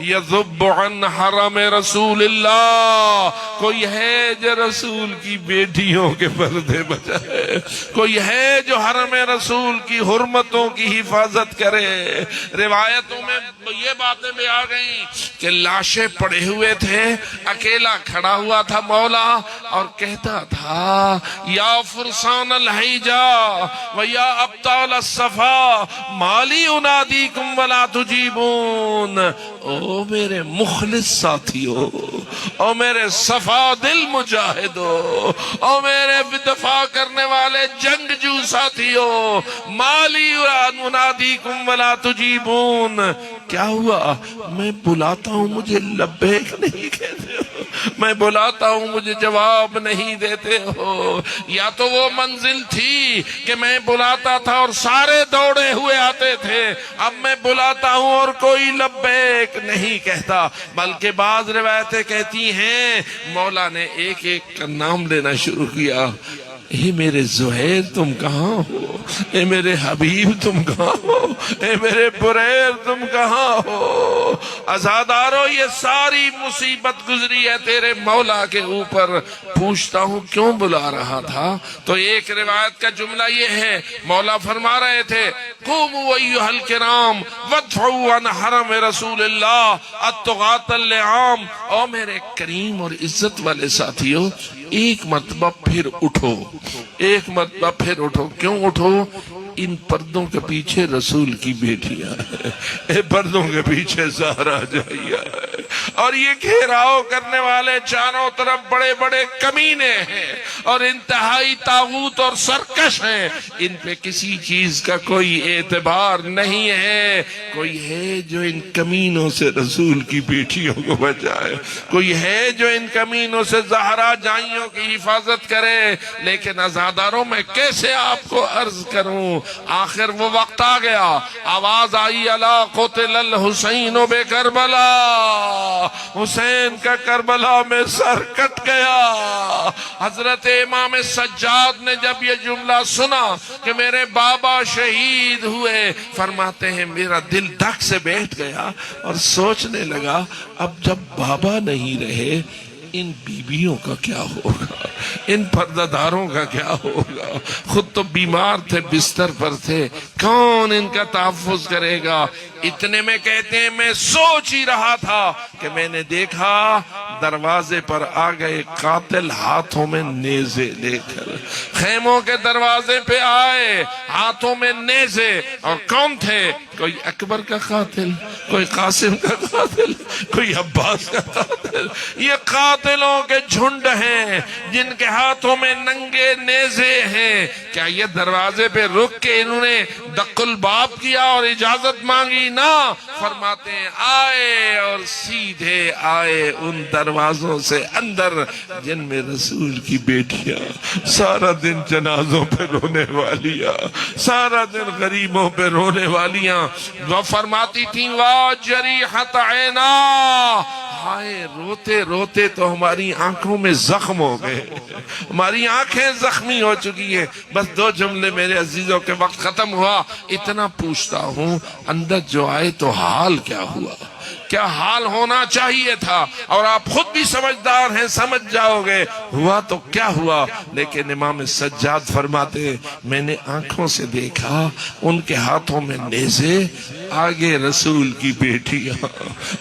یذب عن حرم رسول اللہ، کوئی ہے جو رسول کی بیٹیوں کے پردے بچائے، کوئی ہے جو حرم رسول کی حرمتوں کی حفاظت کرے. روایتوں میں یہ باتیں بھی آ گئیں کہ لاشیں پڑے ہوئے تھے، اکیلا کھڑا ہوا تھا مولا اور کہتا تھا یا فرسان الحیجا و یا ابطال الصفا مالی انادیکم ولا تجیبون. او میرے مخ مخلص ساتھیو، او میرے صفا دل مجاہدو، او میرے دفاع کرنے والے جنگجو ساتھیو، مالی منادیکم ولا تجیبون، کیا ہوا؟ میں بلاتا ہوں مجھے لبیک نہیں کہتے ہو، میں بلاتا ہوں مجھے جواب نہیں دیتے ہو۔ یا تو وہ منزل تھی کہ میں بلاتا تھا اور سارے دوڑے ہوئے آتے تھے، اب میں بلاتا ہوں اور کوئی لبیک نہیں کہتا، بلکہ بعض روایتیں کہتی ہیں مولا نے ایک ایک کا نام لینا شروع کیا، اے میرے زہیر تم کہاں ہو، اے میرے حبیب تم کہاں ہو، اے میرے بریر تم کہاں ہو۔ عزادارو یہ ساری مصیبت گزری ہے تیرے مولا کے اوپر، پوچھتا ہوں کیوں بلا رہا تھا؟ تو ایک روایت کا جملہ یہ ہے، مولا فرما رہے تھے قوموا ایھا الکرام وادفعوا عن حرم رسول اللہ الطغاة اللعام، او میرے کریم اور عزت والے ساتھیو ایک مرتبہ پھر اٹھو، ایک مرتبہ پھر اٹھو۔ کیوں اٹھو؟ ان پردوں کے پیچھے رسول کی بیٹیاں ہیں، پردوں کے پیچھے زہرا جائیہ ہے، اور یہ گھیراؤ کرنے والے چاروں طرف بڑے بڑے کمینے ہیں اور انتہائی طاغوت اور سرکش ہیں، ان پہ کسی چیز کا کوئی اعتبار نہیں ہے۔ کوئی ہے جو ان کمینوں سے رسول کی بیٹیوں کو بچائے، کوئی ہے جو ان کمینوں سے زہرا جائیوں کی حفاظت کرے، لیکن عزاداروں میں کیسے آپ کو عرض کروں؟ آخر وہ وقت آ گیا، آواز آئی الا قتل الحسین بے کربلا، حسین کا کربلا میں سر کٹ گیا۔ حضرت امام سجاد نے جب یہ جملہ سنا کہ میرے بابا شہید ہوئے، فرماتے ہیں میرا دل دھک سے بیٹھ گیا اور سوچنے لگا اب جب بابا نہیں رہے ان بیویوں کا کیا ہوگا، ان پردہ داروں کا کیا ہوگا؟ خود تو بیمار تھے، بستر پر تھے، کون ان کا تحفظ کرے گا؟ اتنے میں کہتے ہیں میں سوچ ہی رہا تھا کہ میں نے دیکھا دروازے پر آ گئے قاتل ہاتھوں میں نیزے لے کر، خیموں کے دروازے پہ آئے ہاتھوں میں نیزے، اور کون تھے؟ کوئی اکبر کا قاتل، کوئی قاسم کا قاتل، کوئی عباس کا قاتل، یہ قاتلوں کے جھنڈ ہیں جن کے ہاتھوں میں ننگے نیزے ہیں۔ کیا یہ دروازے پہ رک کے انہوں نے دق الباب کیا اور اجازت مانگی؟ نہ، فرماتے ہیں آئے اور سیدھے آئے ان دروازوں سے اندر جن میں رسول کی بیٹیاں سارا دن جنازوں پہ رونے والیاں، سارا دن غریبوں پہ رونے والیاں، وہ فرماتی تھیں وا جریحت عینا، ہائے روتے روتے تو ہماری آنکھوں میں زخم ہو گئے، ہماری آنکھیں زخمی ہو چکی ہیں۔ بس دو جملے میرے عزیزوں کے وقت ختم ہوا، اتنا پوچھتا ہوں اندر جو آئے تو حال کیا ہوا؟ کیا حال ہونا چاہیے تھا؟ اور آپ خود بھی سمجھدار ہیں، سمجھ جاؤ گے ہوا تو کیا ہوا۔ لیکن امام سجاد فرماتے میں نے آنکھوں سے دیکھا ان کے ہاتھوں میں نیزے، آگے رسول کی بیٹیاں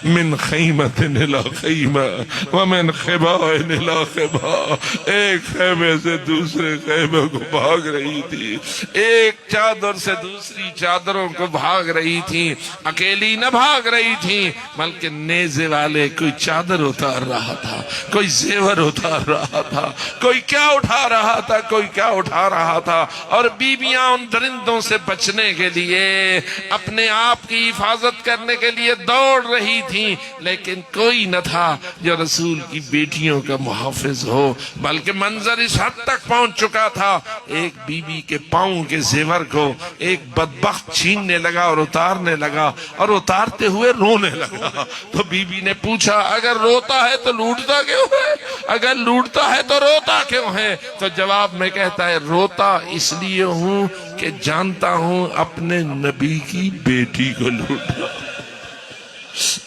من خیمت الی خیمہ ومن خباء الی خباء، ایک خیمے سے دوسرے خیمے کو بھاگ رہی تھی، ایک چادر سے دوسری چادروں کو بھاگ رہی تھی، اکیلی نہ بھاگ رہی تھی بلکہ نیزے والے کوئی چادر اتار رہا تھا، کوئی زیور اتار رہا تھا، کوئی کیا اٹھا رہا تھا، کوئی کیا اٹھا رہا تھا، اور بیویاں ان درندوں سے بچنے کے لیے اپنے آپ کی حفاظت کرنے کے لیے دوڑ رہی تھیں، لیکن کوئی نہ تھا جو رسول کی بیٹیوں کا محافظ ہو، بلکہ منظر اس حد تک پہنچ چکا تھا ایک بیوی کے پاؤں کے زیور کو ایک بدبخت چھیننے لگا اور اتارنے لگا، اور اتارتے ہوئے رونے لگا۔ تو بی بی نے پوچھا اگر روتا ہے تو لوٹتا کیوں ہے؟ اگر لوٹتا ہے تو روتا کیوں ہے؟ تو جواب میں کہتا ہے روتا اس لیے ہوں کہ جانتا ہوں اپنے نبی کی بیٹی کو لوٹا،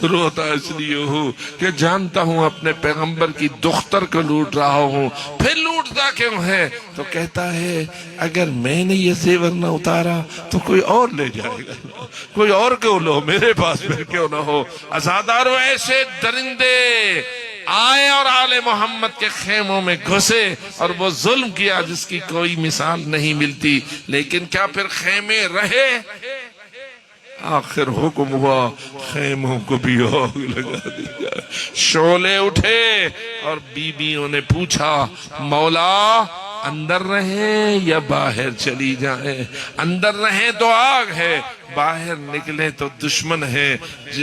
روتا اس لیے ہوں کہ جانتا ہوں اپنے پیغمبر کی دختر کو لوٹ رہا ہوں۔ پھر لوٹتا کیوں ہے؟ تو کہتا ہے اگر میں نے یہ زیور نہ اتارا تو کوئی اور لے جائے گا، کوئی اور کیوں لو، میرے پاس پھر کیوں نہ ہو۔ عزادارو ایسے درندے آئے اور آل محمد کے خیموں میں گھسے اور وہ ظلم کیا جس کی کوئی مثال نہیں ملتی، لیکن کیا پھر خیمے رہے؟ آخر حکم ہوا خیموں کو بھی آگ لگا دی جائے. شعلے اٹھے اور بیویوں نے پوچھا مولا اندر رہیں یا باہر چلی جائیں؟ اندر رہیں تو آگ ہے، باہر نکلے تو دشمن ہے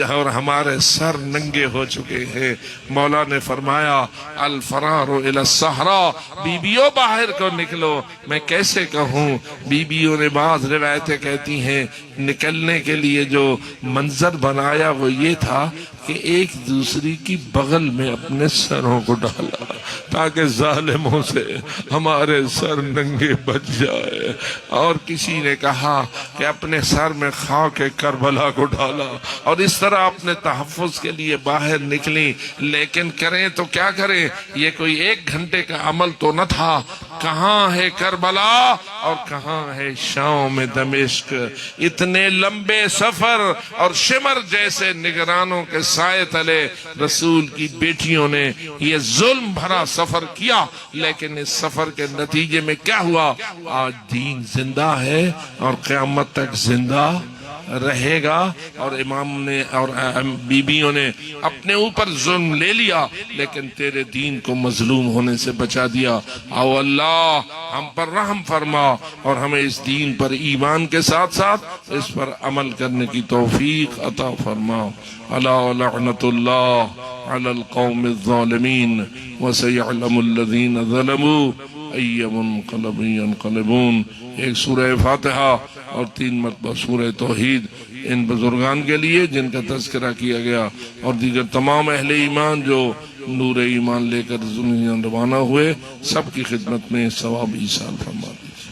اور ہمارے سر ننگے ہو چکے ہیں. مولا نے فرمایا الفرار الی الصحراء، بیبیوں باہر کو نکلو. میں کیسے کہوں؟ بیبیوں نے بعض روایتیں کہتی ہیں نکلنے کے لیے جو منظر بنایا وہ یہ تھا کہ ایک دوسری کی بغل میں اپنے سروں کو ڈالا تاکہ ظالموں سے ہمارے سر ننگے بچ جائے. اور کسی نے کہا کہ اپنے سر میں خاک کربلا کو ڈالا اور اس طرح اپنے تحفظ کے لیے باہر نکلی. لیکن کریں تو کیا کریں؟ یہ کوئی 1 گھنٹے کا عمل تو نہ تھا. کہاں ہے کربلا اور کہاں ہے شام میں دمشق؟ اتنے لمبے سفر اور شمر جیسے نگرانوں کے سائے تلے رسول کی بیٹیوں نے یہ ظلم بھرا سفر کیا. لیکن اس سفر کے نتیجے میں کیا ہوا؟ آج دین زندہ ہے اور قیامت تک زندہ رہے گا. اور امام نے اور بیبیوں نے اپنے اوپر ظلم لے لیا لیکن تیرے دین کو مظلوم ہونے سے بچا دیا. آؤ اللہ ہم پر رحم فرما اور ہمیں اس دین پر ایمان کے ساتھ ساتھ اس پر عمل کرنے کی توفیق عطا فرما. الا لعنت اللہ علی القوم الظالمین وسيعلم الذین ظلموا ای منقلب ینقلبون. ایک سورہ فاتحہ اور 3 مرتبہ سورہ توحید ان بزرگان کے لیے جن کا تذکرہ کیا گیا اور دیگر تمام اہل ایمان جو نور ایمان لے کر دنیا روانہ ہوئے، سب کی خدمت میں ثواب ایصال فرما دیجیے.